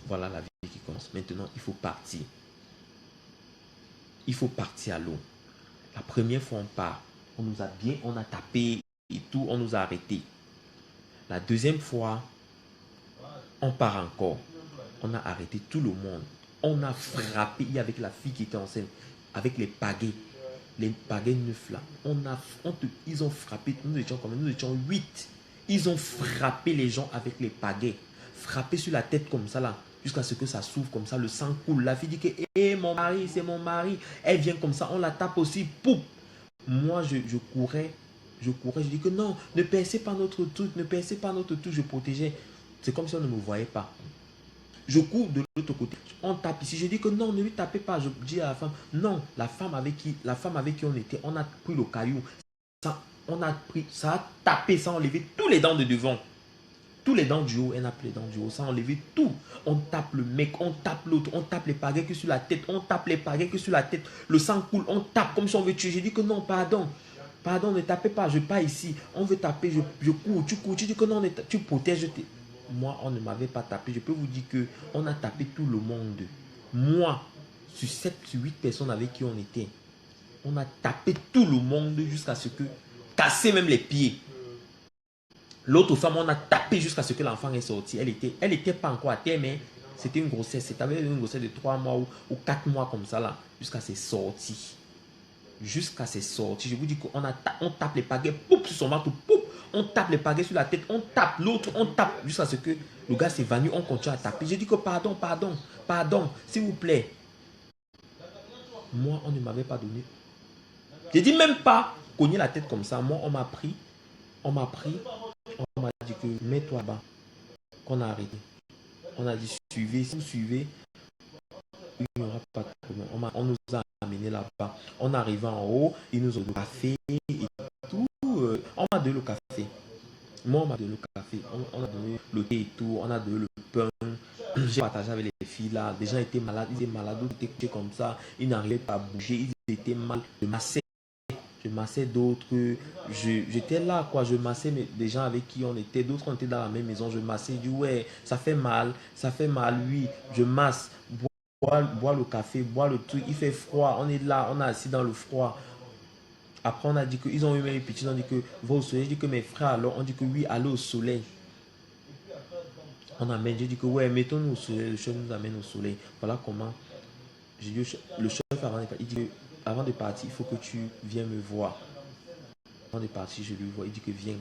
Voilà la vie qui commence. Maintenant, il faut partir. Il faut partir à l'eau. La première fois, on part. On nous a on a tapé et tout, on nous a arrêtés. La deuxième fois, on part encore. On a arrêté tout le monde. On a frappé, il y avait la fille qui était enceinte, avec les pagaies neufs là. Ils ont frappé, nous étions 8. Ils ont frappé les gens avec les pagaies. Frappé sur la tête comme ça là, jusqu'à ce que ça s'ouvre comme ça, le sang coule. La fille dit que mon mari, c'est mon mari. Elle vient comme ça, on la tape aussi. Poup. Moi, je courais, je dis que non, ne percez pas notre truc, je protégeais. C'est comme si on ne me voyait pas. Je cours de l'autre côté, on tape ici. Je dis que non, ne lui tapez pas. Je dis à la femme, non, la femme avec qui on était, on a pris le caillou. Ça a tapé, ça a enlevé tous les dents de devant. Tous les dents du haut, elle n'a plus les dents du haut, ça a enlevé tout. On tape le mec, on tape l'autre, on tape les pagaies que sur la tête, le sang coule, on tape comme si on veut tuer. Je dis que non, pardon, ne tapez pas, je pars ici, on veut taper, je cours, tu cours, tu dis que non, tu protèges. Moi, on ne m'avait pas tapé. Je peux vous dire qu'on a tapé tout le monde. Moi, sur 7, sur 8 personnes avec qui on était, on a tapé tout le monde jusqu'à ce que, casser même les pieds. L'autre femme, on a tapé jusqu'à ce que l'enfant est sorti. Elle était pas encore à terre, mais c'était une grossesse. C'était une grossesse de 3 mois ou 4 mois comme ça là, jusqu'à ses sorties. Je vous dis qu'on tape les pagaies, poup, sur son ventre, poup. On tape les pagaies sur la tête, on tape l'autre, on tape jusqu'à ce que le gars s'évanouit, on continue à taper. Je dis que pardon, s'il vous plaît. Moi, on ne m'avait pas donné. Je dis même pas cogner la tête comme ça. Moi, on m'a pris, on m'a dit que mets-toi bas, qu'on a arrêté. On a dit suivez, si vous suivez, il n'y aura pas de problème. On nous a amené là-bas. On est arrivé en haut, ils nous ont donné le café et tout. On m'a donné le café. Moi, on m'a donné le café. On a donné le thé et tout. On a donné le pain. J'ai partagé avec les filles là. Des gens étaient malades. Ils étaient malades. Ils étaient couchés comme ça. Ils n'arrivaient pas à bouger. Ils étaient mal. Je massais d'autres. J'étais là, quoi. Je massais des gens avec qui on était. D'autres, on était dans la même maison. Je massais. Je dis, ouais, ça fait mal. Oui, je masse. Bois le café, bois le truc. Il fait froid. On est là. On est assis dans le froid. Après, on a dit qu'ils ont eu mes petits, on dit que va au soleil. Je dis que mes frères, alors, on dit que oui, allez au soleil. On amène, je dis que ouais, mettons-nous au soleil. Le chef nous amène au soleil. Voilà comment. J'ai dit, le chef, il dit que avant de partir, il faut que tu viennes me voir. Avant de partir, je lui vois. Il dit que viens.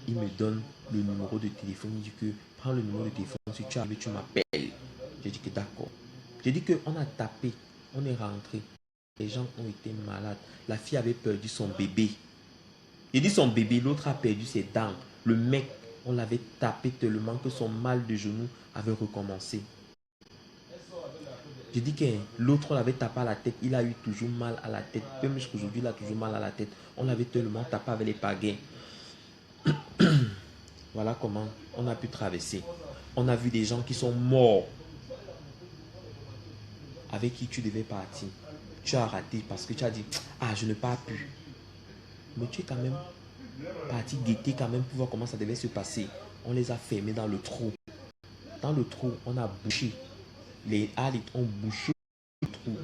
Il me donne le numéro de téléphone. Il dit que prends le numéro de téléphone. Si tu arrives, tu m'appelles. J'ai dit que d'accord. J'ai dit qu'on a tapé. On est rentré. Les gens ont été malades. La fille avait perdu son bébé. J'ai dit son bébé, l'autre a perdu ses dents. Le mec, on l'avait tapé tellement que son mal de genou avait recommencé. J'ai dit que l'autre, on l'avait tapé à la tête. Il a eu toujours mal à la tête. Même jusqu'aujourd'hui, il a toujours mal à la tête. On l'avait tellement tapé avec les pagaies. Voilà comment on a pu traverser. On a vu des gens qui sont morts. Avec qui tu devais partir. Tu as raté parce que tu as dit, ah, je n'ai pas pu. Mais tu es quand même parti guetter quand même pour voir comment ça devait se passer. On les a fermés dans le trou. Dans le trou, on a bouché. Les halles ont bouché le trou.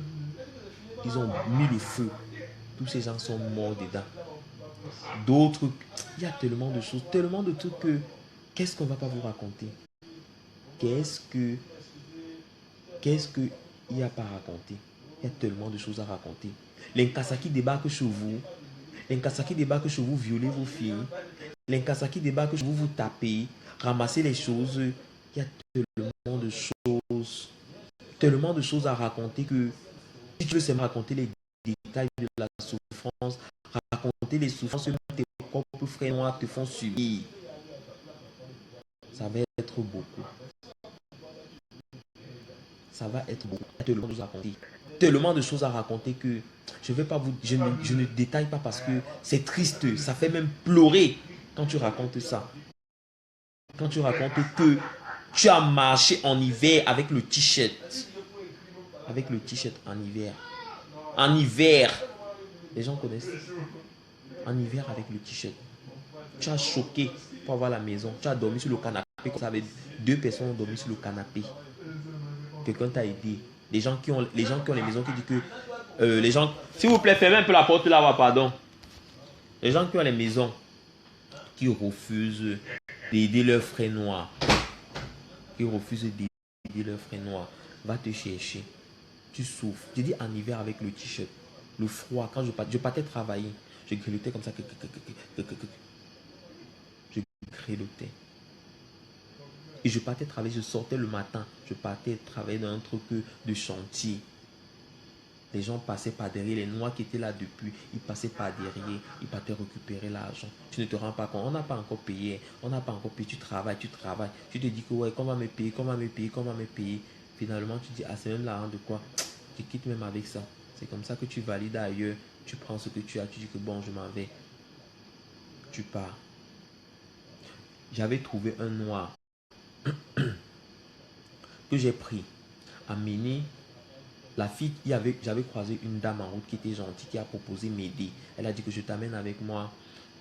Ils ont mis le feu. Tous ces gens sont morts dedans. D'autres, il y a tellement de choses, tellement de trucs que, qu'est-ce qu'on ne va pas vous raconter? Qu'est-ce qu'il n'y a pas à raconter? Il y a tellement de choses à raconter. Les Nkasaki débarquent chez vous. Les Nkasaki débarquent chez vous, violer vos filles. Les Nkasaki débarquent chez vous, vous tapez, ramasser les choses. Il y a tellement de choses à raconter que si tu veux seulement raconter les détails de la souffrance, raconter les souffrances que tes propres frères noirs te font subir, ça va être beaucoup. Ça va être beaucoup. Tellement de choses à raconter que je ne détaille pas parce que c'est triste. Ça fait même pleurer quand tu racontes ça. Quand tu racontes que tu as marché en hiver avec le t-shirt. Avec le t-shirt en hiver. En hiver. Les gens connaissent. En hiver avec le t-shirt. Tu as choqué pour avoir la maison. Tu as dormi sur le canapé. Avec 2 personnes ont dormi sur le canapé. Quelqu'un t'a aidé. Les gens qui ont les maisons qui disent que les gens, s'il vous plaît, fermez un peu la porte là-bas, pardon. Les gens qui ont les maisons, qui refusent d'aider leurs frères noirs, qui refusent d'aider leurs frères noirs, va te chercher. Tu souffres. Je dis en hiver avec le t-shirt, le froid, quand je partais travailler, je grelottais comme ça. Je grelottais. Et je partais travailler, je sortais le matin, je partais travailler dans un truc de chantier. Les gens passaient par derrière, les noirs qui étaient là depuis, ils passaient par derrière, ils partaient récupérer l'argent. Tu ne te rends pas compte, on n'a pas encore payé, tu travailles. Tu te dis que ouais, qu'on va me payer. Finalement, tu dis, ah, c'est même l'argent de quoi? Tu quittes même avec ça. C'est comme ça que tu valides ailleurs, tu prends ce que tu as, tu dis que bon, je m'en vais. Tu pars. J'avais trouvé un noir que j'ai pris, amené. La fille, j'avais croisé une dame en route qui était gentille, qui a proposé m'aider. Elle a dit que je t'amène avec moi.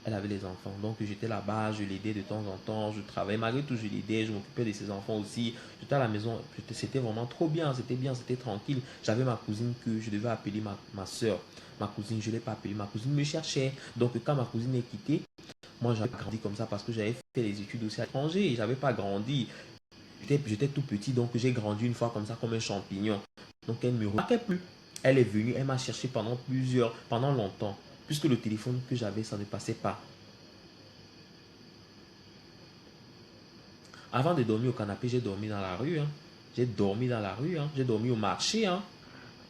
Elle avait les enfants. Donc j'étais là-bas, je l'aidais de temps en temps, je travaillais. Malgré tout, je l'aidais, je m'occupais de ses enfants aussi. J'étais à la maison, c'était vraiment trop bien, c'était tranquille. J'avais ma cousine que je devais appeler ma soeur. Ma cousine, je ne l'ai pas appelée. Ma cousine me cherchait. Donc quand ma cousine est quittée, moi j'avais grandi comme ça parce que j'avais fait les études aussi à l'étranger. Je n'avais pas grandi. J'étais tout petit, donc j'ai grandi une fois comme ça, comme un champignon. Donc elle ne me remarquait plus. Elle est venue, elle m'a cherché pendant longtemps. Puisque le téléphone que j'avais, ça ne passait pas. Avant de dormir au canapé, j'ai dormi dans la rue. Hein. J'ai dormi dans la rue. Hein. J'ai dormi au marché. Hein.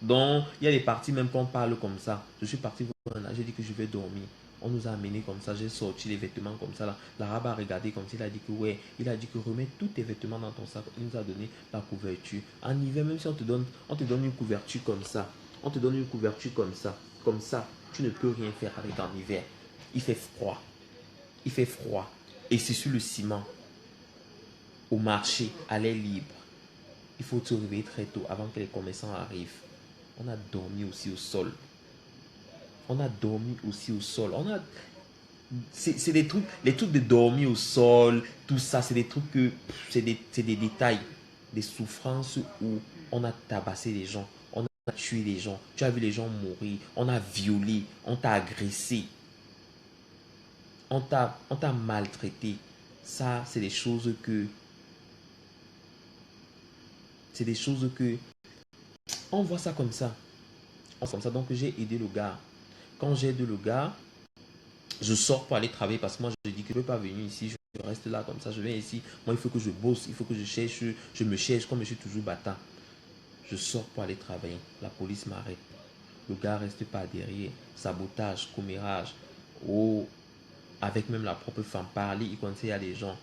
Donc, il y a des parties même qu'on parle comme ça. Je suis parti voir j'ai dit que je vais dormir. On nous a amenés comme ça, j'ai sorti les vêtements comme ça. L'arabe a regardé comme ça, il a dit que ouais, il a dit que remets tous tes vêtements dans ton sac. Il nous a donné la couverture. En hiver, même si on te donne une couverture comme ça, on te donne une couverture comme ça, tu ne peux rien faire avec en hiver. Il fait froid. Il fait froid. Et c'est sur le ciment, au marché, à l'air libre. Il faut se réveiller très tôt avant que les commerçants arrivent. On a dormi aussi au sol. On a dormi aussi au sol. C'est des trucs, les trucs de dormir au sol, tout ça, c'est des trucs que, c'est des détails, des souffrances où on a tabassé les gens, on a tué les gens, tu as vu les gens mourir, on a violé, on t'a agressé, on t'a maltraité. Ça, c'est des choses que, on voit ça comme ça. Donc j'ai aidé le gars. Quand j'aide le gars, je sors pour aller travailler parce que moi je dis que je ne peux pas venir ici, je reste là comme ça, je viens ici. Moi il faut que je bosse, il faut que je me cherche comme je suis toujours battant. Je sors pour aller travailler. La police m'arrête. Le gars reste pas derrière. Sabotage, commérage. Oh, avec même la propre femme. Parler, il conseille à des gens.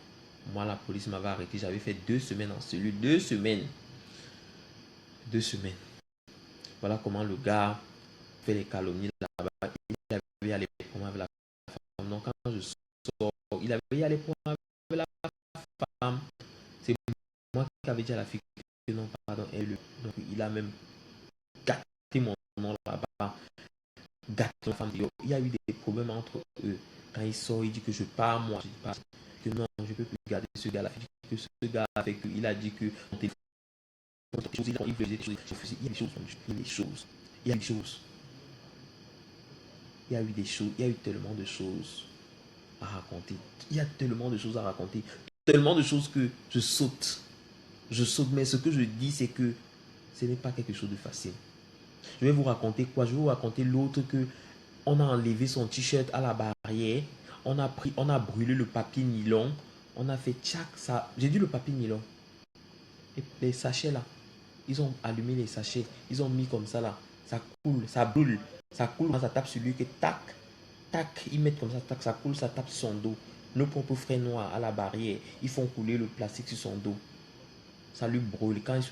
Moi la police m'avait arrêté. J'avais fait 2 semaines en cellule. 2 semaines. 2 semaines. Voilà comment le gars fait les calomnies là-bas. Il avait allé pour avec la femme. Donc quand je sors, il avait allé pour avec la femme. C'est moi qui avais dit à la fille que non, pardon, elle. Donc il a même gâté mon nom là-bas. Gâté ma femme. Il y a eu des problèmes entre eux. Quand il sort, il dit que je pars, moi. Je dis pas que non, je ne peux plus garder ce gars-là. Que ce gars avec il a dit que mon téléphone, il faisait des choses. Il y a des choses. Il y a des choses. Il y a des choses. Il y a eu des choses. Il y a eu tellement de choses à raconter. Il y a tellement de choses à raconter. Tellement de choses que je saute. Je saute. Mais ce que je dis, c'est que ce n'est pas quelque chose de facile. Je vais vous raconter quoi? Je vais vous raconter l'autre que on a enlevé son t-shirt à la barrière. On a brûlé le papier nylon. On a fait tchac, ça. J'ai dit le papier nylon. Et les sachets là. Ils ont allumé les sachets. Ils ont mis comme ça là. Ça coule, ça brûle. Ça coule, ça tape sur lui que tac, tac. Ils mettent comme ça, tac, ça coule, ça tape sur son dos. Nos propres frères noirs à la barrière, ils font couler le plastique sur son dos. Ça lui brûle. Quand il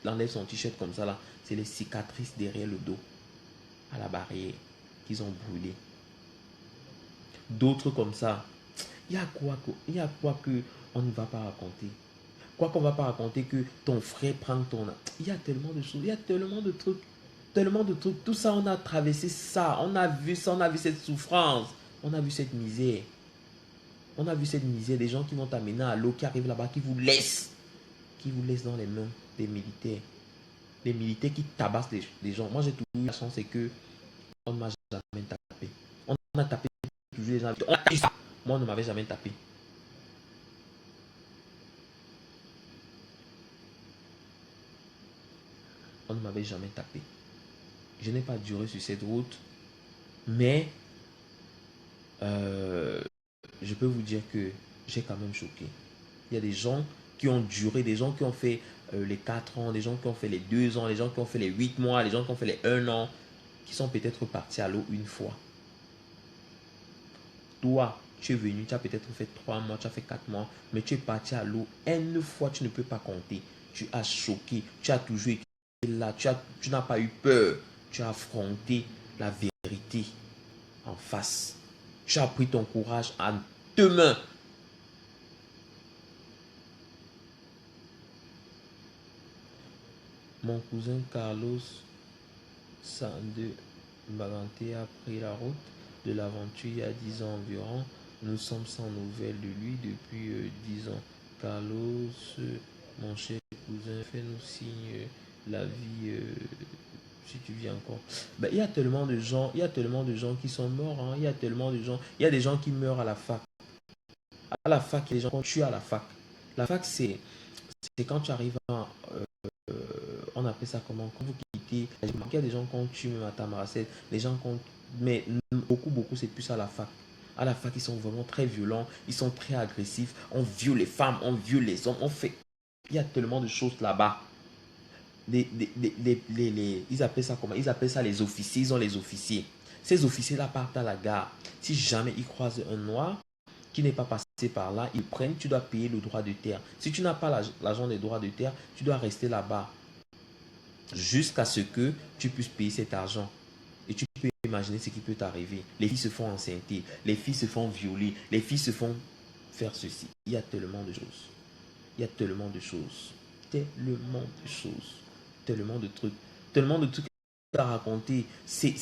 enlève son t-shirt comme ça là, c'est les cicatrices derrière le dos, à la barrière, qu'ils ont brûlé. D'autres comme ça. Il y a quoi que on ne va pas raconter. Quoi qu'on ne va pas raconter que ton frère prend ton... Il y a tellement de choses, il y a tellement de trucs. Tellement de trucs. Tout ça, on a traversé ça. On a vu ça, on a vu cette souffrance. On a vu cette misère. On a vu cette misère. Des gens qui vont t'amener à l'eau, qui arrivent là-bas, qui vous laissent. Qui vous laissent dans les mains des militaires. Des militaires qui tabassent les gens. Moi, j'ai toujours eu la chance, c'est que on ne m'a jamais tapé. On a tapé toujours les gens. On a tapé ça. Moi, on ne m'avait jamais tapé. On ne m'avait jamais tapé. Je n'ai pas duré sur cette route, mais je peux vous dire que j'ai quand même choqué. Il y a des gens qui ont duré, des gens qui ont fait les 4 ans, des gens qui ont fait les 2 ans, des gens qui ont fait les 8 mois, des gens qui ont fait les 1 an, qui sont peut-être partis à l'eau une fois. Toi, tu es venu, tu as peut-être fait 3 mois, tu as fait 4 mois, mais tu es parti à l'eau une fois, tu ne peux pas compter. Tu as choqué, tu as toujours été là, tu n'as pas eu peur, tu as affronté la vérité en face. Tu as pris ton courage à deux mains. Mon cousin Carlos Sande Baganté a pris la route de l'aventure il y a 10 ans environ. Nous sommes sans nouvelles de lui depuis 10 ans. Carlos, mon cher cousin, fais-nous signe la vie si tu vis encore. Ben, il y a tellement de gens, il y a tellement de gens qui sont morts. Hein. Il y a tellement de gens. Il y a des gens qui meurent à la fac. À la fac, il y a des gens qui tuent à la fac. La fac, c'est quand tu arrives à on appelle ça comment, quand vous quittez, il y a des gens qu'on tue même à Tamaracet, les gens qu'on, mais beaucoup c'est plus à la fac. À la fac, ils sont vraiment très violents, ils sont très agressifs, on viole les femmes, on viole les hommes, on fait, il y a tellement de choses là-bas. Ils appellent ça comment, ils appellent ça les officiers, ils ont les officiers. Ces officiers-là partent à la gare. Si jamais ils croisent un noir qui n'est pas passé par là, ils prennent, tu dois payer le droit de terre. Si tu n'as pas l'argent des droits de terre, tu dois rester là-bas jusqu'à ce que tu puisses payer cet argent. Et tu peux imaginer ce qui peut t'arriver. Les filles se font enceinter, les filles se font violer, les filles se font faire ceci. Il y a tellement de choses. Il y a tellement de choses. Tellement de choses. Tellement de trucs. Tellement de trucs à raconter. C'est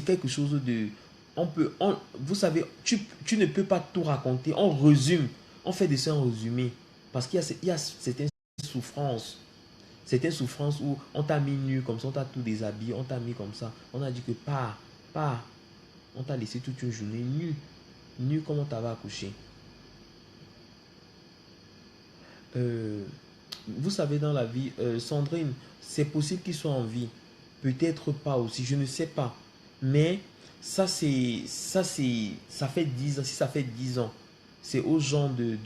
quelque chose de... vous savez, tu ne peux pas tout raconter. On résume. On fait de ça en résumé. Parce qu'il y a certaines souffrances. Certaines souffrances où on t'a mis nu comme ça, on t'a tout déshabillé, on t'a mis comme ça. On a dit que pas. On t'a laissé toute une journée nu. Nu comme on t'avait accouché. Vous savez, dans la vie, Sandrine, c'est possible qu'il soit en vie. Peut-être pas aussi, je ne sais pas. Mais ça fait 10 ans. Si ça fait 10 ans, c'est aux gens de...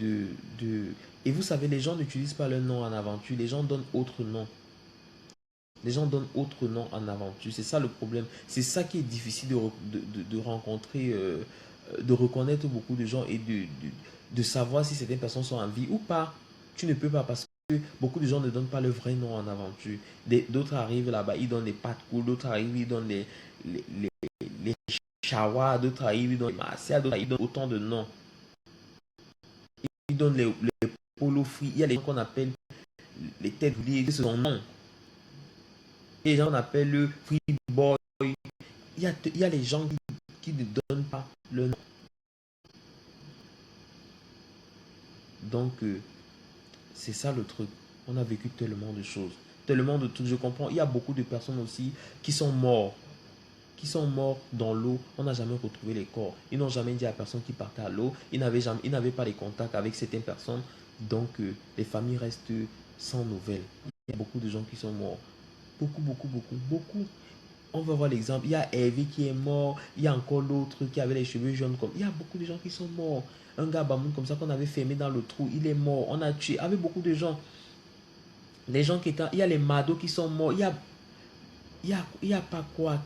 Et vous savez, les gens n'utilisent pas leur nom en aventure, les gens donnent autre nom. Les gens donnent autre nom en aventure. C'est ça le problème. C'est ça qui est difficile de rencontrer, de reconnaître beaucoup de gens et de savoir si certaines personnes sont en vie ou pas. Tu ne peux pas parce que beaucoup de gens ne donnent pas le vrai nom en aventure. D'autres arrivent là-bas, ils donnent des pattes cool, d'autres arrivent, ils donnent les chawas, d'autres arrivent, ils donnent les martiales, d'autres arrivent, ils donnent autant de noms. Ils donnent les polo free. Il y a les gens qu'on appelle les têtes liées, ce sont noms. Les gens appellent le free boy. Il y a les gens qui ne donnent pas le nom. Donc, c'est ça le truc. On a vécu tellement de choses. Tellement de trucs. Je comprends. Il y a beaucoup de personnes aussi qui sont morts. Qui sont morts dans l'eau. On n'a jamais retrouvé les corps. Ils n'ont jamais dit à la personne qui partait à l'eau. Ils n'avaient pas les contacts avec certaines personnes. Donc, les familles restent sans nouvelles. Il y a beaucoup de gens qui sont morts. Beaucoup. On va voir l'exemple. Il y a Hervé qui est mort. Il y a encore l'autre qui avait les cheveux jaunes. Il y a beaucoup de gens qui sont morts. Un gars Bamoun comme ça qu'on avait fermé dans le trou. Il est mort. On a tué. Avec beaucoup de gens. Les gens qui étaient... Il y a les mados qui sont morts. Il y a pas quoi.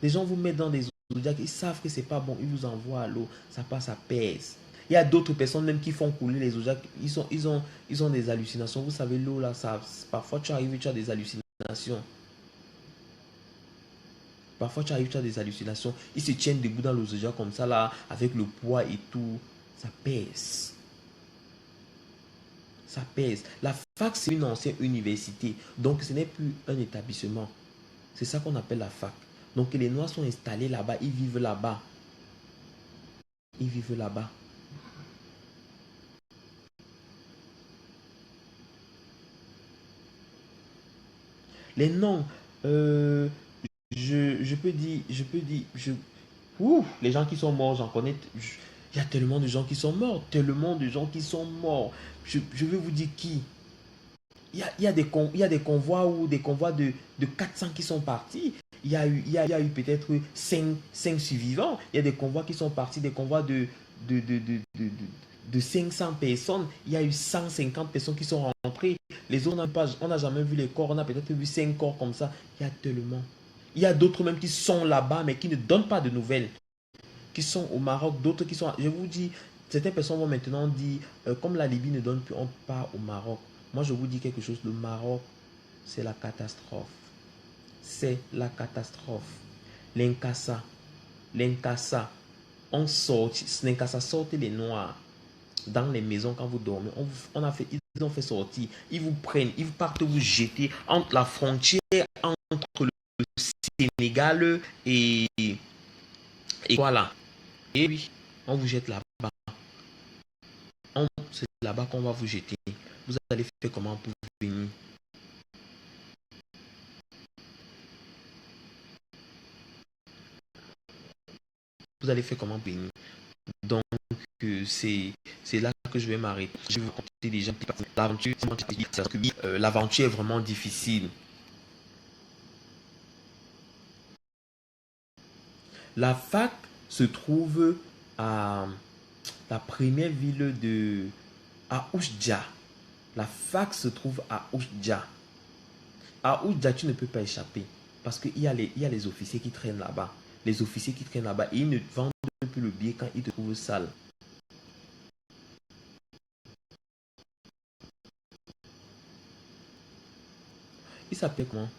Les gens vous mettent dans des zodiacs. Ils savent que c'est pas bon. Ils vous envoient à l'eau. Ça passe, ça pèse. Il y a d'autres personnes même qui font couler les zodiacs. Ils ont des hallucinations. Vous savez, l'eau là, ça, parfois tu arrives et tu as des hallucinations. Parfois, tu arrives, tu as des hallucinations. Ils se tiennent debout dans l'océan comme ça, là, avec le poids et tout. Ça pèse. Ça pèse. La fac, c'est une ancienne université. Donc, ce n'est plus un établissement. C'est ça qu'on appelle la fac. Donc, les Noirs sont installés là-bas. Ils vivent là-bas. Ils vivent là-bas. Les noms, je peux dire, Ouh, les gens qui sont morts, j'en connais. Il y a tellement de gens qui sont morts. Tellement de gens qui sont morts. Je vais vous dire qui. Il y a des convois ou des convois de 400 qui sont partis. Il y a eu peut-être 5 survivants. Il y a des convois qui sont partis, des convois de, de, de, de, de 500 personnes. Il y a eu 150 personnes qui sont rentrées. Les autres, on n'a jamais vu les corps. On a peut-être vu 5 corps comme ça. Il y a tellement. Il y a d'autres même qui sont là-bas, mais qui ne donnent pas de nouvelles. Qui sont au Maroc, d'autres qui sont... Je vous dis, certaines personnes vont maintenant dire, comme la Libye ne donne plus, on part au Maroc. Moi, je vous dis quelque chose, le Maroc, c'est la catastrophe. C'est la catastrophe. L'Incasa, l'Incasa, l'Incasa sortait les Noirs dans les maisons quand vous dormez. Ils ont fait sortir. Ils vous prennent, ils partent vous jeter entre la frontière, entre le Sénégal et voilà. Et oui, on vous jette là-bas. C'est là-bas qu'on va vous jeter. Vous allez faire comment pour venir? Vous allez faire comment pour venir? Donc, c'est là que je vais m'arrêter. Je vais vous conter déjà l'aventure. L'aventure est vraiment difficile. La fac se trouve à la première ville à Oujda. La fac se trouve à Oujda. À Oujda, tu ne peux pas échapper. Parce qu'il il y a les officiers qui traînent là-bas. Les officiers qui traînent là-bas, ils ne vendent plus le billet quand ils te trouvent sale. Il s'appelait comment?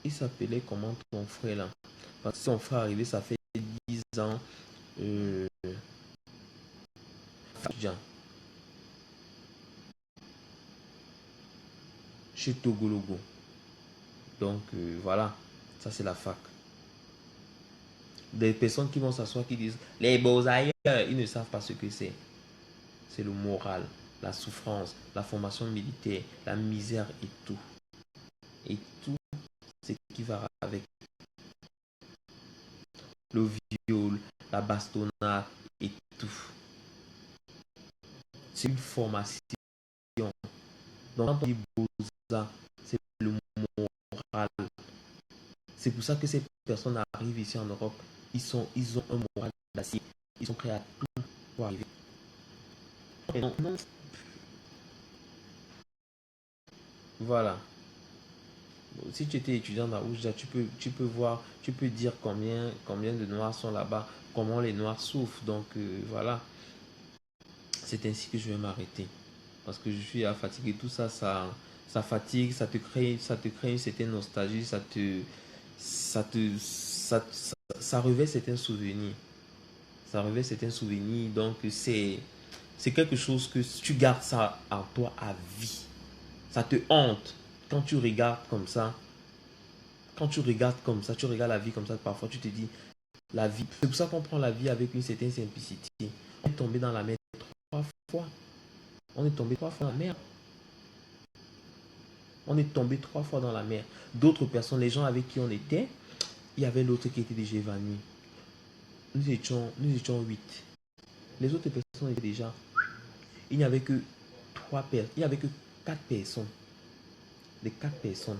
Il s'appelait comment ton frère là? Parce que son frère est arrivé, ça fait 10 ans. Euh, chez Togologo. Donc voilà, ça c'est la fac. Des personnes qui vont s'asseoir qui disent les beaux ailleurs, ils ne savent pas ce que c'est. C'est le moral, la souffrance, la formation militaire, la misère et tout. Et tout ce qui va avec le viol, la bastonnade et tout. C'est une formation. Donc quand on dit Boza, c'est le moral. C'est pour ça que ces personnes arrivent ici en Europe. Ils ont un moral d'acier. Ils sont prêts à tout pour arriver. Non, non. Voilà. Si tu étais étudiant dans Oujda, tu peux voir, tu peux dire combien de Noirs sont là-bas, comment les Noirs souffrent. Donc voilà, c'est ainsi que je vais m'arrêter. Parce que je suis fatigué. Tout ça, ça fatigue, ça te crée une certaine nostalgie, ça réveille certains souvenirs. Ça réveille certains souvenirs. Donc c'est quelque chose que tu gardes ça en toi à vie. Ça te hante quand tu regardes comme ça. Quand tu regardes comme ça, tu regardes la vie comme ça, parfois tu te dis, la vie. C'est pour ça qu'on prend la vie avec une certaine simplicité. On est tombé dans la mer 3 fois. On est tombé 3 fois dans la mer. On est tombé 3 fois dans la mer. D'autres personnes, les gens avec qui on était, il y avait l'autre qui était déjà évanoui. Nous étions 8. Les autres personnes étaient déjà. Il n'y avait que 3 personnes. Il n'y avait que 4 personnes. Les 4 personnes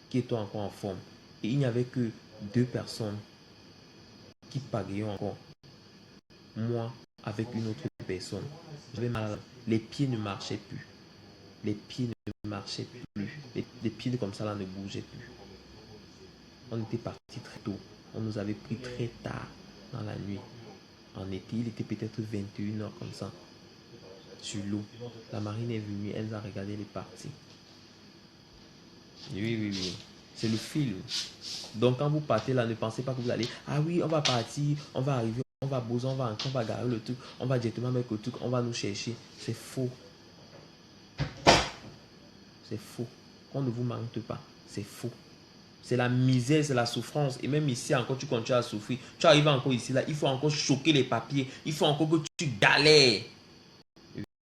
qui étaient encore en forme. Et il n'y avait que 2 personnes qui pagaient encore. Moi, avec une autre personne, j'avais mal. Les pieds ne marchaient plus. Les pieds ne marchaient plus. Les pieds comme ça là ne bougeaient plus. On était parti très tôt. On nous avait pris très tard dans la nuit. En été, il était peut-être 21 h comme ça. Sur l'eau. La marine est venue, elle nous a regardé, elle est partie. Oui, oui, oui. C'est le film. Donc quand vous partez là, ne pensez pas que vous allez. Ah oui, on va partir, on va arriver, on va bosser, on va garer le truc, on va directement mettre le truc, on va nous chercher. C'est faux. C'est faux. On ne vous mente pas. C'est faux. C'est la misère, c'est la souffrance. Et même ici encore, tu continues à souffrir. Tu arrives encore ici, là, il faut encore choquer les papiers. Il faut encore que tu galères.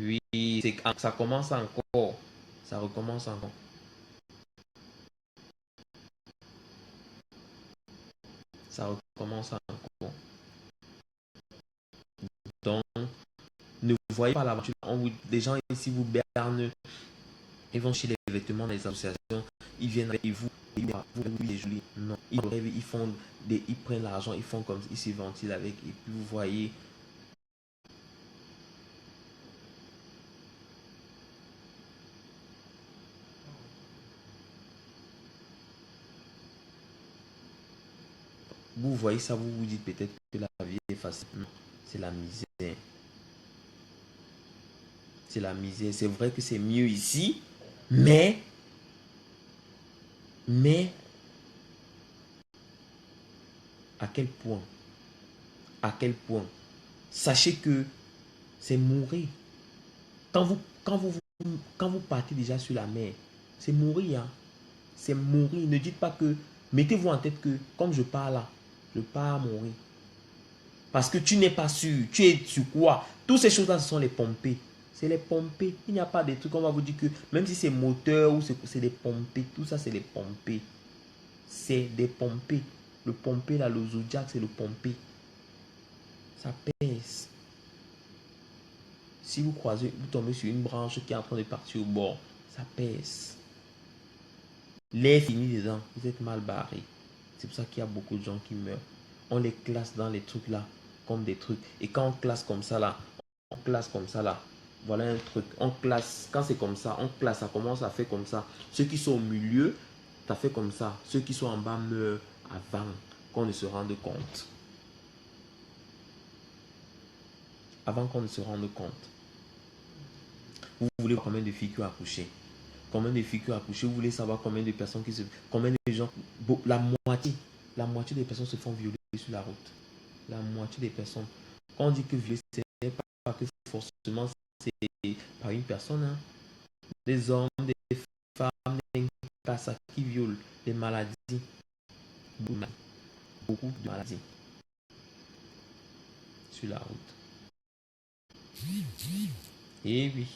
Oui, ça commence encore. Ça recommence encore. ça recommence encore. Donc, ne voyez pas l'aventure. Des gens ici vous bernent, ils vont chez les vêtements des associations, ils viennent avec vous, vous les jolis. Non, ils rêvent, ils prennent l'argent, ils font comme ils se ventilent avec, et puis vous voyez. Vous voyez ça, vous vous dites peut-être que la vie est facile. Non, c'est la misère. C'est la misère. C'est vrai que c'est mieux ici, mais, mais, à quel point? À quel point? Sachez que c'est mourir. Quand vous, quand vous, quand vous partez déjà sur la mer, c'est mourir. Hein. C'est mourir. Ne dites pas que, mettez-vous en tête que, comme je pars là, je pars à mourir. Parce que tu n'es pas sûr. Tu es sur quoi? Toutes ces choses-là, ce sont les pompées. C'est les pompées. Il n'y a pas des trucs, on va vous dire que, même si c'est moteur ou c'est des pompées, tout ça, c'est des pompées. C'est des pompées. Le pompé, là, le Zodiac, c'est le pompé. Ça pèse. Si vous croisez, vous tombez sur une branche qui est en train de partir au bord, ça pèse. L'air finit dedans, vous êtes mal barré. C'est pour ça qu'il y a beaucoup de gens qui meurent. On les classe dans les trucs là, comme des trucs. Et quand on classe comme ça là, on classe comme ça là. Voilà un truc. On classe, quand c'est comme ça, on classe, ça commence à faire comme ça. Ceux qui sont au milieu, ça fait comme ça. Ceux qui sont en bas meurent avant qu'on ne se rende compte. Avant qu'on ne se rende compte. Vous voulez combien de filles qui ont accouché? Combien de filles qui ont accouché? Vous voulez savoir combien de personnes qui se... Combien de gens... La moitié des personnes se font violer sur la route. La moitié des personnes. Quand on dit que violer, ce n'est pas que forcément c'est par une personne. Hein. Des hommes, des femmes, des cas qui violent, des maladies. Beaucoup de maladies sur la route. Et oui.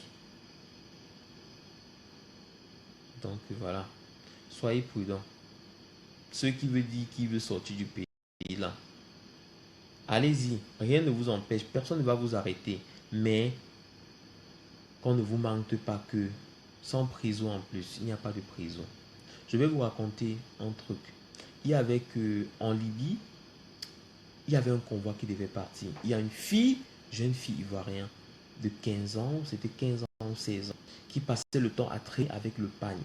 Donc voilà. Soyez prudents. Ceux qui veulent dire qu'ils veulent sortir du pays là. Allez-y, rien ne vous empêche, personne ne va vous arrêter. Mais qu'on ne vous manque pas que sans prison en plus, il n'y a pas de prison. Je vais vous raconter un truc. Il y avait que en Libye, il y avait un convoi qui devait partir. Il y a une fille, jeune fille ivoirienne de 15 ans, c'était 15 ans ou 16 ans, qui passait le temps à traîner avec le pagne.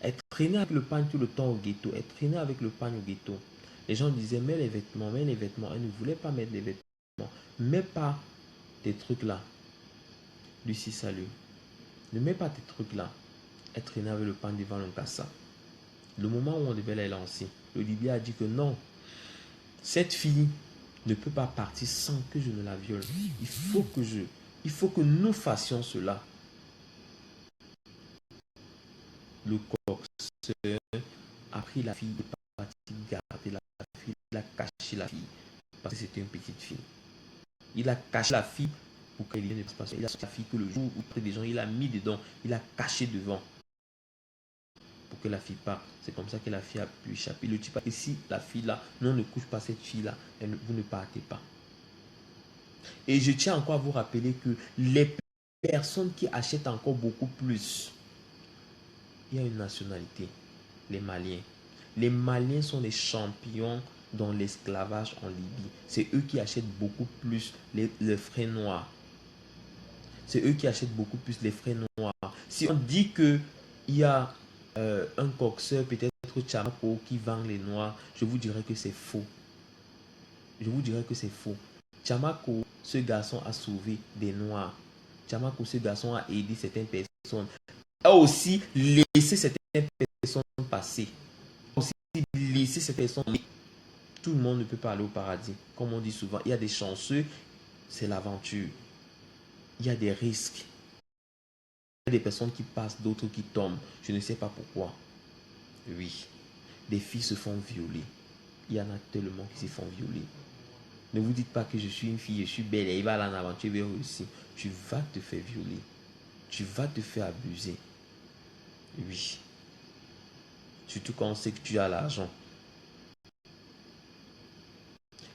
Elle traînait avec le pagne tout le temps au ghetto. Elle traînait avec le pagne au ghetto. Les gens disaient, mets les vêtements, mets les vêtements. Elle ne voulait pas mettre les vêtements. Mets pas tes trucs là. Lucie, salut. Ne mets pas tes trucs là. Elle traînait avec le pagne devant le cassa. Le moment où on devait la lancer, le Libyen a dit que non. Cette fille ne peut pas partir sans que je ne la viole. Il faut que nous fassions cela. Le coxeur a pris la fille et parti garder la fille. Il a caché la fille parce que c'était une petite fille. Il a caché la fille pour qu'elle ne passe pas. Il a caché la fille que le jour où près des gens, il a mis dedans, il a caché devant pour que la fille parte. C'est comme ça que la fille a pu échapper. Le type a dit, si la fille là, non, ne couche pas cette fille là, vous ne partez pas. Et je tiens encore à vous rappeler que les personnes qui achètent encore beaucoup plus, il y a une nationalité, les Maliens. Les Maliens sont les champions dans l'esclavage en Libye. C'est eux qui achètent beaucoup plus les frais noirs. C'est eux qui achètent beaucoup plus les frais noirs. Si on dit qu'il y a un coxeur, peut-être Chamako, qui vend les noirs, je vous dirais que c'est faux. Je vous dirais que c'est faux. Chamako, ce garçon a sauvé des noirs. Chamako, ce garçon a aidé certaines personnes. A aussi laissé certaines personnes passer. A aussi laissé ces personnes. Tout le monde ne peut pas aller au paradis. Comme on dit souvent, il y a des chanceux, c'est l'aventure. Il y a des risques. Il y a des personnes qui passent, d'autres qui tombent. Je ne sais pas pourquoi. Oui. Des filles se font violer. Il y en a tellement qui se font violer. Ne vous dites pas que je suis une fille, je suis belle et il va aller en aventure, il va réussir. Tu vas te faire violer. Tu vas te faire abuser. Oui. Surtout quand on sait que tu as l'argent.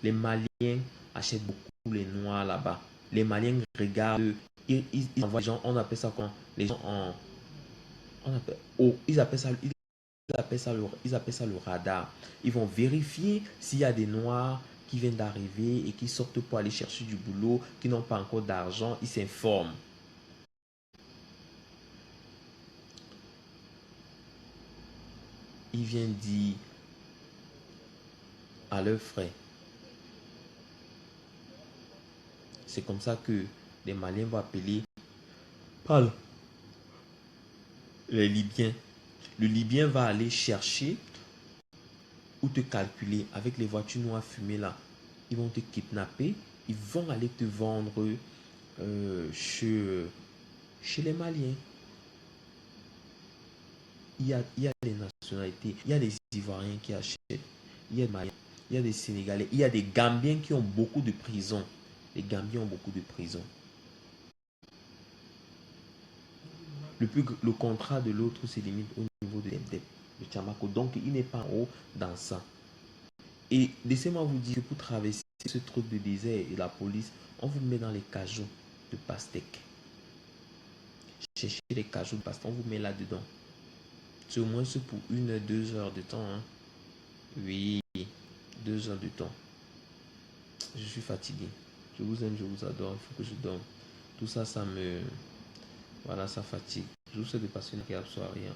Les Maliens achètent beaucoup les Noirs là-bas. Les Maliens regardent, ils envoient les gens, on appelle ça comment? Les gens en, on appelle, oh, ils appellent ça le radar. Ils vont vérifier s'il y a des Noirs qui viennent d'arriver et qui sortent pour aller chercher du boulot, qui n'ont pas encore d'argent. Ils s'informent. Ils viennent dire à leurs frais. C'est comme ça que les Maliens vont appeler Parle. Les Libyens. Le Libyen va aller chercher ou te calculer avec les voitures noires fumées là. Ils vont te kidnapper. Ils vont aller te vendre chez les Maliens. Il y a des nationalités. Il y a des Ivoiriens qui achètent. Il y a des Maliens. Il y a des Sénégalais. Il y a des Gambiens qui ont beaucoup de prisons. Les Gambiens ont beaucoup de prisons. Le contrat de l'autre se limite au niveau de Tchamako. Donc, il n'est pas en haut dans ça. Et laissez-moi vous dire que pour traverser ce truc de désert et la police, on vous met dans les cajots de pastèque. Cherchez les cajots de pastèque, on vous met là-dedans. C'est au moins pour 1 2 heures de temps. Hein. Oui, 2 heures de temps. Je suis fatigué. Je vous aime, je vous adore. Il faut que je dorme. Tout ça, ça me... Voilà, ça fatigue. Je vous souhaite de passer une agréable soirée. Hein.